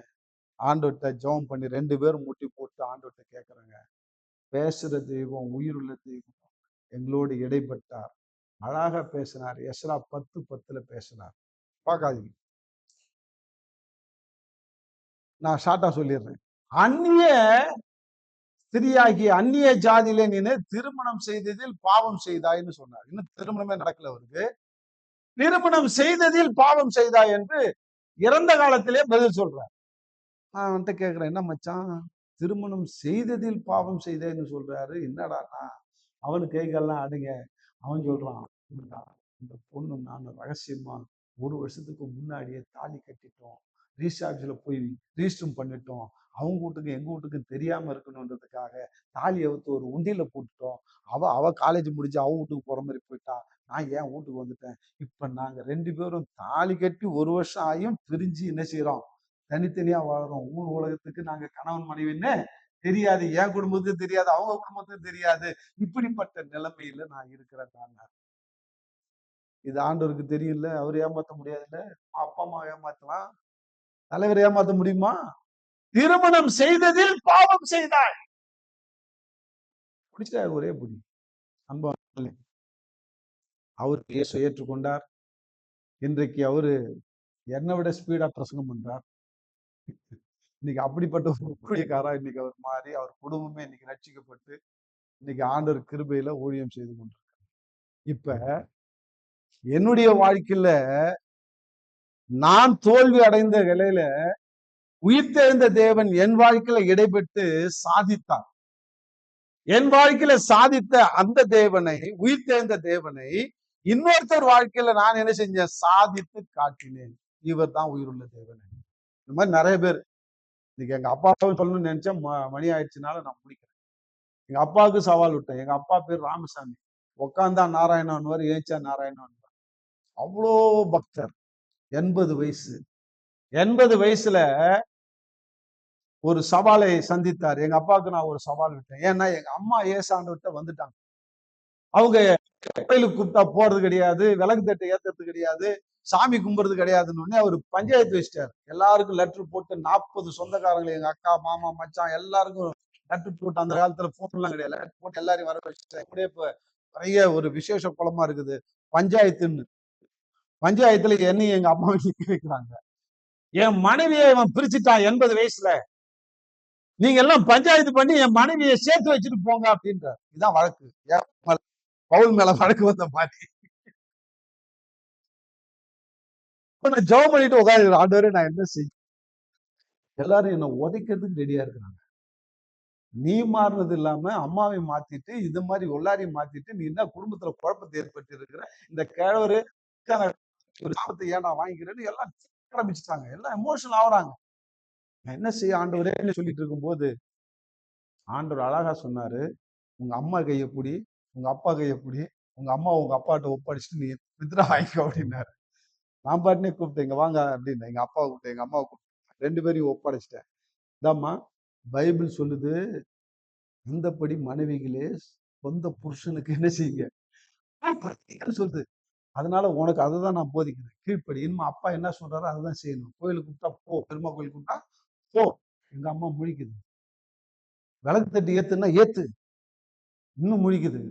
ஆண்டவர்கிட்ட ஜெபம் பண்ணி 2 பேரும் முட்டி போட்டு ஆண்டவர்கிட்ட கேட்கறாங்க. பேசுற தெய்வம், உயிருள்ள தெய்வம் எங்களோடு இடைப்பட்டார், அழகா பேசினார். எஸ்ரா 10:10 பேசினார். பார்க்காதீங்க, நான் ஷார்ட்டா சொல்லிடுறேன். அந்நிய ஸ்திரியாகிய அந்நிய ஜாதியில நீ திருமணம் செய்ததில் பாவம் செய்தாய்ன்னு சொன்னார். இன்னும் திருமணமே நடக்கல அவருக்கு. திருமணம் செய்ததில் பாவம் செய்தாய் என்று இறந்த காலத்திலே பதில் சொல்றார். நான் அவன்கிட்ட கேட்கிறேன், என்ன மச்சான் திருமணம் செய்ததில் பாவம் செய்தேன்னு சொல்றாரு, என்னடானா அவனு கைகள்லாம் அடங்க. அவன் சொல்றான், இந்த பொண்ணு நான் ரகசியமா 1 வருஷத்துக்கு முன்னாடியே தாலி கட்டிட்டோம், ரிஜிஸ்டர் ஆஃபீஸ்ல போய் ரிஜிஸ்டரும் பண்ணிட்டோம். அவங்க வீட்டுக்கு எங்க வீட்டுக்கும் தெரியாம இருக்கணுன்றதுக்காக தாலி அவுத்து ஒரு உண்டியல போட்டுட்டோம். அவ காலேஜ் முடிஞ்சு அவ வீட்டுக்கு போற மாதிரி போயிட்டா. நான் என் வீட்டுக்கு வந்துட்டேன். இப்ப நாங்க 2 பேரும் தாலி கட்டி 1 வருஷம் ஆகியும் பிரிஞ்சு என்ன செய்யறோம்? தனித்தனியா வாழறோம். ஊர் உலகத்துக்கு நாங்க கணவன் மனைவின்னு தெரியாது. என் குடும்பத்துக்கு தெரியாது, அவங்க குடும்பத்துக்கு தெரியாது. இப்படிப்பட்ட நிலைமையில நான் இருக்கிறேன். இது ஆண்டவருக்கு தெரியும்ல, அவர் ஏமாத்த முடியாதுல்ல. அப்பா அம்மா ஏமாத்தலாம், தலைவர் ஏமாத்த முடியுமா? திருமணம் செய்ததில் பாவம் செய்தாய். பிடிச்சாரு ஒரே புடி. அன்பா அவர் இயேசு ஏற்றுக்கொண்டார். இன்றைக்கு அவரு என்னை விட ஸ்பீடா பிரசங்கம் பண்றார். இன்னைக்கு அப்படிப்பட்ட ஒரு ஊழியக்காரா இன்னைக்கு அவர் மாறி அவர் குடும்பமே இன்னைக்கு ரட்சிக்கப்பட்டு இன்னைக்கு ஆண்டவர் கிருபையில ஊழியம் செய்து கொண்டிருக்கார். இப்ப என்னுடைய வாழ்க்கையில நான் தோல்வி அடைந்த நிலையில உயிர்த்தெழுந்த தேவன் என் வாழ்க்கையில இடைப்பட்டு சாதித்தார். என் வாழ்க்கையில சாதித்த அந்த தேவனை, உயிர்த்தெழுந்த தேவனை இன்னொருத்தர் வாழ்க்கையில நான் என்ன செஞ்சேன்? சாதித்து காட்டினேன். இவர் தான் உயிருள்ள தேவனை. இந்த மாதிரி நிறைய பேர் இன்னைக்கு எங்க அப்பாவை சொல்லணும்னு நினைச்சேன். மணி ஆயிடுச்சுனால நான் முடிக்கிறேன். எங்க அப்பாவுக்கு சவால் விட்டேன். எங்க அப்பா பேர் ராமசாமி. உட்காந்தா நாராயணன், ஏச்சா நாராயணன். அவ்வளோ பக்தர். 80 வயசு. 80 வயசுல ஒரு சவாலை சந்தித்தார். எங்க அப்பாவுக்கு நான் ஒரு சவால் விட்டேன். ஏன்னா எங்க அம்மா ஏசாண்டவர்கிட்ட வந்துட்டாங்க. அவங்க கோயிலுக்கு கூப்பிட்டா போறது கிடையாது, விளக்கு தட்டை ஏத்துறது கிடையாது, சாமி கும்பிடுறது கிடையாதுன்னு அவர் பஞ்சாயத்து வச்சிட்டாரு. எல்லாருக்கும் லெட்டர் போட்டு 40 சொந்தக்காரங்களை, எங்க அக்கா, மாமா, மச்சான் எல்லாருக்கும் லெட்டர் போட்டு, அந்த காலத்துல போன் எல்லாம் கிடையாது, லெட்டர் போட்டு எல்லாரையும் வர வச்சுட்டேன். இப்படியே இப்ப நிறைய ஒரு விசேஷ குளமா இருக்குது பஞ்சாயத்துன்னு. பஞ்சாயத்துல என்னையும் எங்க அம்மாவை நிக்க வைக்கிறாங்க. என் மனைவியை இவன் பிரிச்சுட்டான் 80 வயசுல. நீங்க எல்லாம் பஞ்சாயத்து பண்ணி என் மனைவியை சேர்த்து வச்சுட்டு போங்க அப்படின்ற. இதுதான் வழக்கு. பவுல் மேல வழக்கு வந்த மாதிரி. நான் ஜெபம் பண்ணிட்டு உட்காந்து, ஆண்டவரே நான் என்ன செய்ய? எல்லாரும் என்ன உதைக்கிறதுக்கு ரெடியா இருக்கிறாங்க. நீ மாறினது இல்லாம அம்மாவை மாத்திட்டு இது மாதிரி எல்லாரையும் மாத்திட்டு நீ என்ன குடும்பத்துல குழப்பத்தை ஏற்பட்டு இருக்கிற? இந்த கிழவரு ஒரு லாபத்தை ஏன் நான் வாங்கிக்கிறேன்னு எல்லாம் ஆரம்பிச்சுட்டாங்க. எல்லாம் எமோஷனல் ஆகுறாங்க. நான் என்ன செய்ய ஆண்டவரே சொல்லிட்டு இருக்கும் போது ஆண்டவர் அழகா சொன்னாரு, உங்க அம்மா கையை பிடி, உங்க அப்பா கையை பிடி, உங்க அம்மா உங்க அப்பாட்ட ஒப்படைச்சிட்டு நீ வித்ரா வாங்கிக்கோ அப்படின்னாரு. நான் பாட்டுனே கூப்பிட்டேன், இங்க வாங்க அப்படின்னு. எங்க அப்பாவை கூப்பிட்டேன், எங்க அம்மாவை கூப்பிட்டேன். 2 பேரையும் ஒப்படைச்சிட்டேன். இதாம்மா பைபிள் சொல்லுது, அந்தப்படி மனைவிகளே சொந்த புருஷனுக்கு என்ன செய்யுங்க சொல்லுது. அதனால உனக்கு அதுதான் நான் போதிக்கிறேன். கீழ்ப்படி. இனிமே அப்பா என்ன சொல்றாரோ அதுதான் செய்யணும். கோயிலுக்கு கூப்பிட்டா போ, பெருமா கோயிலுக்கு கூப்பிட்டா போ. எங்க அம்மா முழிக்குது. விளக்கு தட்டி ஏத்துன்னா ஏத்து, இன்னும் முழிக்குது.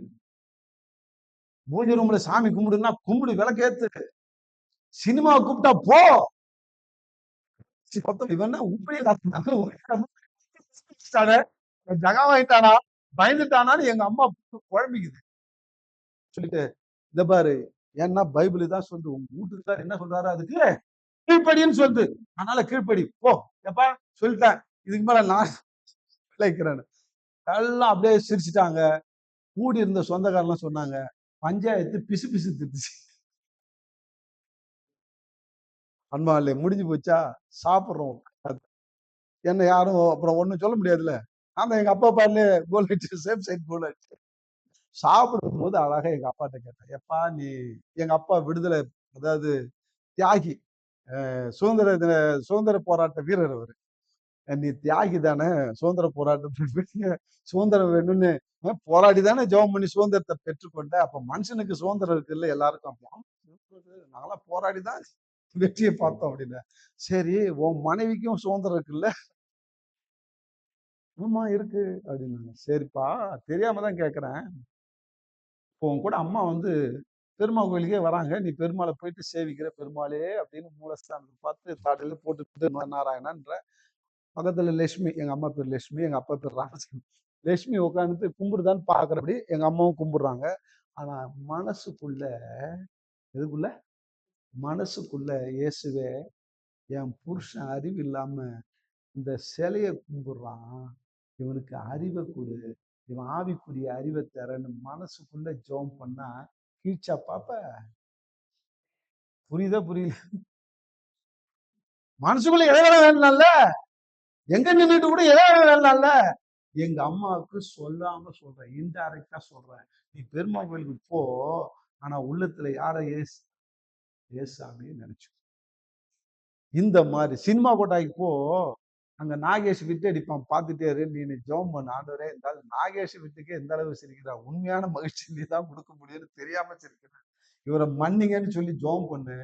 பூஜை ரூம்ல சாமி கும்பிடுன்னா கும்பிடு, விளக்கு ஏத்து. சினிமா கூப்பிட்டா போ. இவன் உப்பையே ஜகாவாயிட்டானா, பயந்துட்டானான்னு எங்க அம்மா குழம்பிக்குது. சொல்லிட்டு இத பாரு, ஏன்னா பைபிள் தான் சொல்லுது, உங்க வீட்டுக்கு என்ன சொல்றாரு அதுக்கு கீழ்ப்படின்னு சொல்லுது. அதனால கீழ்ப்படி போ. எப்பா சொல்லிட்டேன், இதுக்கு மேல நான் விளைக்கிறேன்னு. எல்லாம் அப்படியே சிரிச்சுட்டாங்க. கூடி இருந்த சொந்தக்காரெல்லாம் சொன்னாங்க, பஞ்சாயத்து பிசு பிசு திட்டுச்சு. அன்பாலே முடிஞ்சு போச்சா? சாப்பிடுறோம். என்ன யாரும் அப்புறம் ஒண்ணும் சொல்ல முடியாதுல்ல. ஆமா, எங்க அப்பா பாருல கோல் அடிச்சு, சேஃப் சைட் கோல் அடிச்சு. சாப்பிடும் போது அழகா எங்க அப்பாட்ட கேட்டேன், எப்பா நீ, எங்க அப்பா விடுதலை, அதாவது தியாகி, சுதந்திர போராட்ட வீரர் அவரு. நீ தியாகி தானே, சுதந்திர போராட்டத்துக்கு சுதந்திரம் வேணும்னு போராடி தானே ஜெபம் பண்ணி சுதந்திரத்தை பெற்றுக்கொண்ட. அப்ப மனுஷனுக்கு சுதந்திரம் இருக்குல்ல எல்லாருக்கும். நாங்களாம் போராடிதான் வெற்றியை பார்த்தோம் அப்படின்னு. சரி, உன் மனைவிக்கும் சுதந்திரம் இருக்குல்ல? ஆமா இருக்கு அப்படின்னாங்க. சரிப்பா, தெரியாம தான் கேட்கிறேன். இப்போ உன் கூட அம்மா வந்து பெருமாள் கோயிலுக்கே வராங்க, நீ பெருமாளை போயிட்டு சேவிக்கிற, பெருமாளே அப்படின்னு மூலஸ்தானத்தை பார்த்து தாடையில போட்டுட்டு நாராயணன்ற. பக்கத்துல லட்சுமி, எங்க அம்மா பேர் லட்சுமி, எங்க அப்பா பேர் ராமசாமி. லட்சுமி உட்காந்துட்டு கும்பிடுதான்னு பாக்குறபடி எங்க அம்மாவும் கும்பிடுறாங்க. ஆனா மனசுக்குள்ள, எதுக்குள்ள? மனசுக்குள்ள, இயேசுவே என் புருஷன் அறிவு இல்லாம இந்த சிலைய கும்பிடுறான், இவனுக்கு அறிவை கொடு, இவன் ஆவிக்குரிய அறிவை தரன்னு மனசுக்குள்ள ஜெபம் பண்ணா கீழ்ச்சா பாப்ப? புரியுதா புரியல? மனசுக்குள்ள இறைவனை வேணும்ல, எங்க நின்றுட்டு கூட இறைவனை வேணும்ல. எங்க அம்மாவுக்கு சொல்லாம சொல்றேன், இன்டைரக்டா சொல்றேன், நீ பெருமா கோயிலுக்கு போ, ஆனா உள்ளத்துல யார ஏசாமி நினைச்சு. இந்த மாதிரி சினிமா கோட்டாய்க்கு போ, அங்க நாகேஷ் விட்டு அடிப்பான், பார்த்துட்டே இரு, நீ ஜெபம் பண்ண, ஆண்டவரே இருந்தாலும் நாகேஷ் விட்டுக்கே எந்த அளவு சிரிக்கிறா, உண்மையான மகிழ்ச்சி நீ தான் கொடுக்க முடியும்னு தெரியாம சிரிக்கிறேன், இவரை மன்னிங்கன்னு சொல்லி ஜெபம் பண்ணு.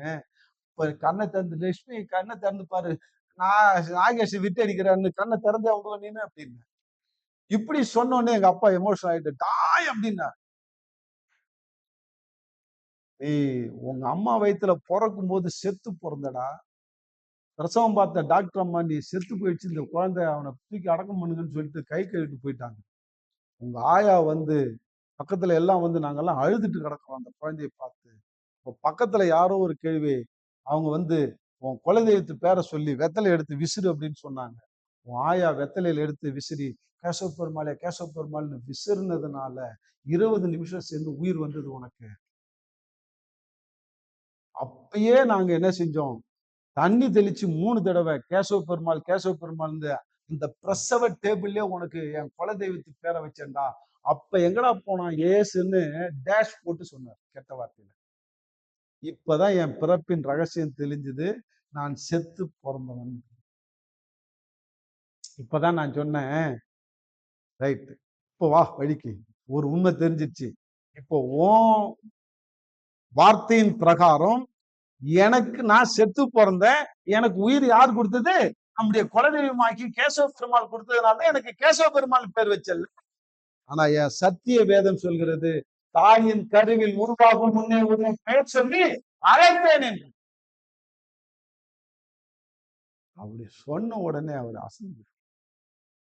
இப்ப கண்ணை திறந்து, லட்சுமி கண்ணை திறந்து பாரு, நாகேஷ் விட்டு அடிக்கிறான்னு, கண்ணை திறந்து அவங்க நீனு அப்படின்னு. இப்படி சொன்னோடனே எங்க அப்பா எமோஷனல் ஆயிட்டு, டாய் அப்படின்னா, நீ உங்க அம்மா வயித்துல பிறக்கும் போது செத்து பிறந்தடா, பிரசவம் பார்த்த டாக்டர் அம்மா நீ செத்து போயிடுச்சு, இந்த குழந்தை அவனை தூக்கி அடக்கம் பண்ணுங்கன்னு சொல்லிட்டு கை கழுவிட்டு போயிட்டாங்க. உங்க ஆயா வந்து பக்கத்துல எல்லாம் வந்து நாங்கெல்லாம் அழுதுட்டு கிடக்கிறோம் அந்த குழந்தைய பார்த்து. இப்போ பக்கத்துல யாரோ ஒரு கேள்வி, அவங்க வந்து உன் குலதெய்வத்து பேரை சொல்லி வெத்தலை எடுத்து விசிறு அப்படின்னு சொன்னாங்க. உன் ஆயா வெத்தலையில எடுத்து விசிறி கேசவ பெருமாளே கேசவ பெருமாள்னு விசிறுனதுனால 20 நிமிஷம் சேர்ந்து உயிர் வந்தது உனக்கு. அப்பயே நாங்க என்ன செஞ்சோம், தண்ணி தெளிச்சு 3 தடவை கேசவ பெருமாள் கேசவ பெருமாள் இந்த பிரசவ டேபிள்லயே உனக்கு என் குலதெய்வத்து பேரை வச்சேன்டா. அப்ப எங்கடா போனா ஏசுன்னு டேஷ் போட்டு சொன்னார் கெட்ட வார்த்தையில. இப்பதான் என் பிறப்பின் ரகசியம் தெளிஞ்சது, நான் செத்து பிறந்தவன். இப்பதான் நான் சொன்னேன், ரைட் இப்போ வா வழிக்கு, ஒரு உண்மை தெரிஞ்சிச்சு. இப்போ வார்த்தையின் பிரகாரம் எனக்கு நான் செத்து பிறந்தேன், எனக்கு உயிர் யார் கொடுத்தது, நம்முடைய குலதெய்வமாக்கி கேசவ பெருமாள் கொடுத்ததுனால எனக்கு கேசவ பெருமாள் பேர் வச்சல். ஆனா என் சத்திய வேதம் சொல்கிறது, தாயின் கருவில் உருவாகும் முன்னே உன்னை பெயர் சொல்லி அழைத்தேன் என்று. அப்படி சொன்ன உடனே அவர் அசந்து.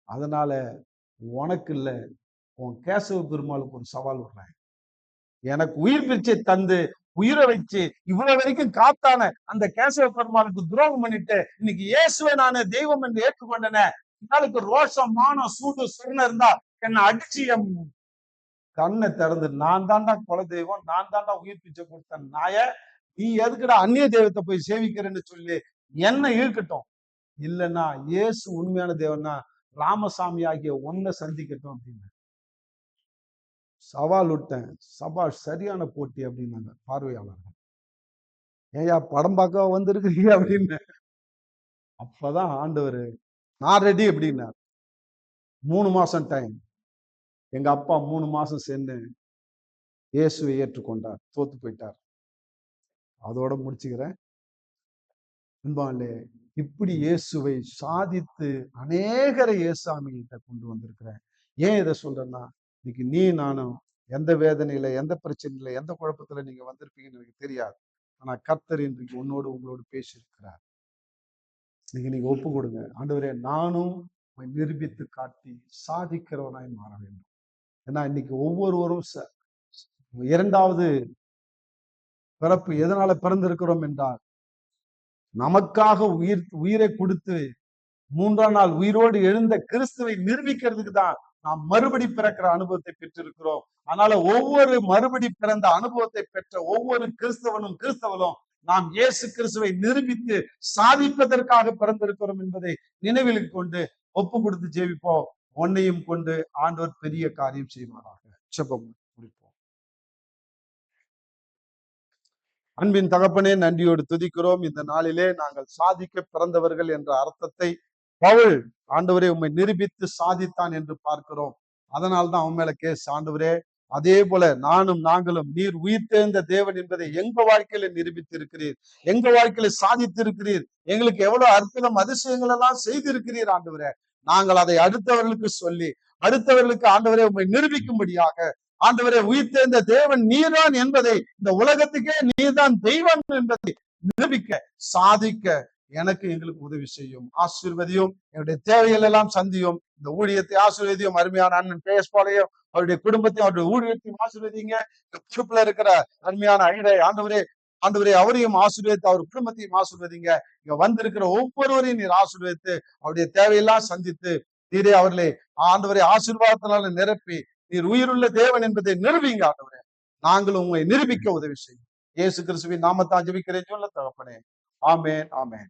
அதனால உனக்கு இல்ல, உன் கேசவ பெருமாளுக்கு ஒரு சவால் விடுறேன். எனக்கு உயிர் பிச்சை தந்து உயிரை வச்சு இவ்வளவு வரைக்கும் காத்தான அந்த கேசவ பெருமாளுக்கு துரோகம் பண்ணிட்டு இன்னைக்கு இயேசுவை நானு தெய்வம் என்று ஏற்றுக்கொண்டன. நாளுக்கு ரோஷம் மானம் சூடு சுரண இருந்தா என்னை அடிச்சு என் கண்ணை திறந்து, நான் தாண்டா குல தெய்வம், நான் தாண்டா உயிர் பிச்சை கொடுத்த நாய, நீ எதுக்குடா அந்நிய தெய்வத்தை போய் சேவிக்கிறேன்னு சொல்லி என்ன இழுக்கட்டும். இல்லைன்னா இயேசு உண்மையான தேவன்னா ராமசாமி ஆகிய ஒன்ன சந்திக்கட்டும் அப்படின்னு சவால் விட்டேன். சவால் சரியான போட்டி அப்படின்னாங்க பார்வையாளர்கள். ஏயா படம் பார்க்க வந்திருக்கிறீங்க அப்படின்னு. அப்பதான் ஆண்டவர் நான் ரெடி அப்படின்னார். 3 மாசம் டைம். எங்க அப்பா 3 மாசம் சென்று இயேசுவை ஏற்றுக்கொண்டார், தோத்து போயிட்டார். அதோட முடிச்சுக்கிறேன். அன்பாலே இப்படி இயேசுவை சாதித்து அநேகரை இயேசாமிகிட்ட கொண்டு வந்திருக்கிறேன். ஏன் இதை சொல்றேன்னா, இன்னைக்கு நீ நானும் எந்த வேதனையில, எந்த பிரச்சனையில, எந்த குழப்பத்துல நீங்க வந்திருப்பீங்கன்னு எனக்கு தெரியாது. ஆனா கர்த்தர் இன்றைக்கு உங்களோடு பேசியிருக்கிறார். இன்னைக்கு நீங்க ஒப்பு கொடுங்க, ஆண்டவரே நானும் நிரூபித்து காட்டி சாதிக்கிறவனாய் மாற வேண்டும். ஏன்னா இன்னைக்கு ஒவ்வொருவரும் இரண்டாவது பிறப்பு எதனால பிறந்திருக்கிறோம் என்றால், நமக்காக உயிரை கொடுத்து 3ஆம் நாள் உயிரோடு எழுந்த கிறிஸ்துவை நிரூபிக்கிறதுக்கு தான் நாம் மறுபடி பிறக்கிற அனுபவத்தை பெற்றிருக்கிறோம். அதனால ஒவ்வொரு மறுபடி பிறந்த அனுபவத்தை பெற்ற ஒவ்வொரு கிறிஸ்தவனும் நாம் இயேசு கிறிஸ்துவை நிரூபித்து சாதிப்பதற்காக பிறந்திருக்கிறோம் என்பதை நினைவில் கொண்டு ஒப்பு கொடுத்து ஜெபிப்போம். உன்னையும் கொண்டு ஆண்டவர் பெரிய காரியம் செய்வாராக. ஜெபம் முடிப்போம். அன்பின் தகப்பனே, நன்றியோடு துதிக்கிறோம். இந்த நாளிலே நாங்கள் சாதிக்க பிறந்தவர்கள் என்ற அர்த்தத்தை பவுல் ஆண்டவரே உம்மை நிரூபித்து சாதித்தான் என்று பார்க்கிறோம். அதனால்தான் அவன் மேல கேஸ். ஆண்டவரே, அதே போல நாங்களும் நீர் உயிர் தேர்ந்த தேவன் என்பதை எங்க வாழ்க்கையில நிரூபித்து இருக்கிறீர், எங்க வாழ்க்கையில சாதித்து இருக்கிறீர். எங்களுக்கு எவ்வளவு அற்புதம் அதிசயங்கள் எல்லாம் செய்திருக்கிறீர் ஆண்டவரே. நாங்கள் அதை அடுத்தவர்களுக்கு சொல்லி அடுத்தவர்களுக்கு ஆண்டவரே உம்மை நிரூபிக்கும்படியாக, ஆண்டவரே உயிர் தேர்ந்த தேவன் நீர்தான் என்பதை, இந்த உலகத்துக்கே நீர்தான் தெய்வம் என்பதை நிரூபிக்க சாதிக்க எனக்கு எங்களுக்கு உதவி செய்யும். ஆசீர்வதியும், என்னுடைய தேவைகள் எல்லாம் சந்தியும். இந்த ஊழியத்தை ஆசீர்வதியும். அருமையான அண்ணன் பேஸ்பாலையும் அவருடைய குடும்பத்தையும் அவருடைய ஊழியத்தையும் ஆசீர்வதிங்க. பொறுப்புல இருக்கிற அருமையான ஆண்டவரே அவரையும் ஆசீர்வதித்து அவர் குடும்பத்தையும் ஆசீர்வதிங்க. இங்க வந்திருக்கிற ஒவ்வொருவரையும் நீர் ஆசீர்வதித்து அவருடைய தேவையெல்லாம் சந்தித்து நீரே அவர்களே ஆண்டவரை ஆசீர்வாதத்தினால நிரப்பி நீர் உயிருள்ள தேவன் என்பதை நிரூபிங்க ஆண்டவரே. நாங்களும் உங்களை நிரூபிக்க உதவி செய்யும். இயேசு கிறிஸ்துவின் நாமத்தான் ஜெபிக்கிறேன் சொல்ல தகப்பனே. ஆமென், ஆமென்.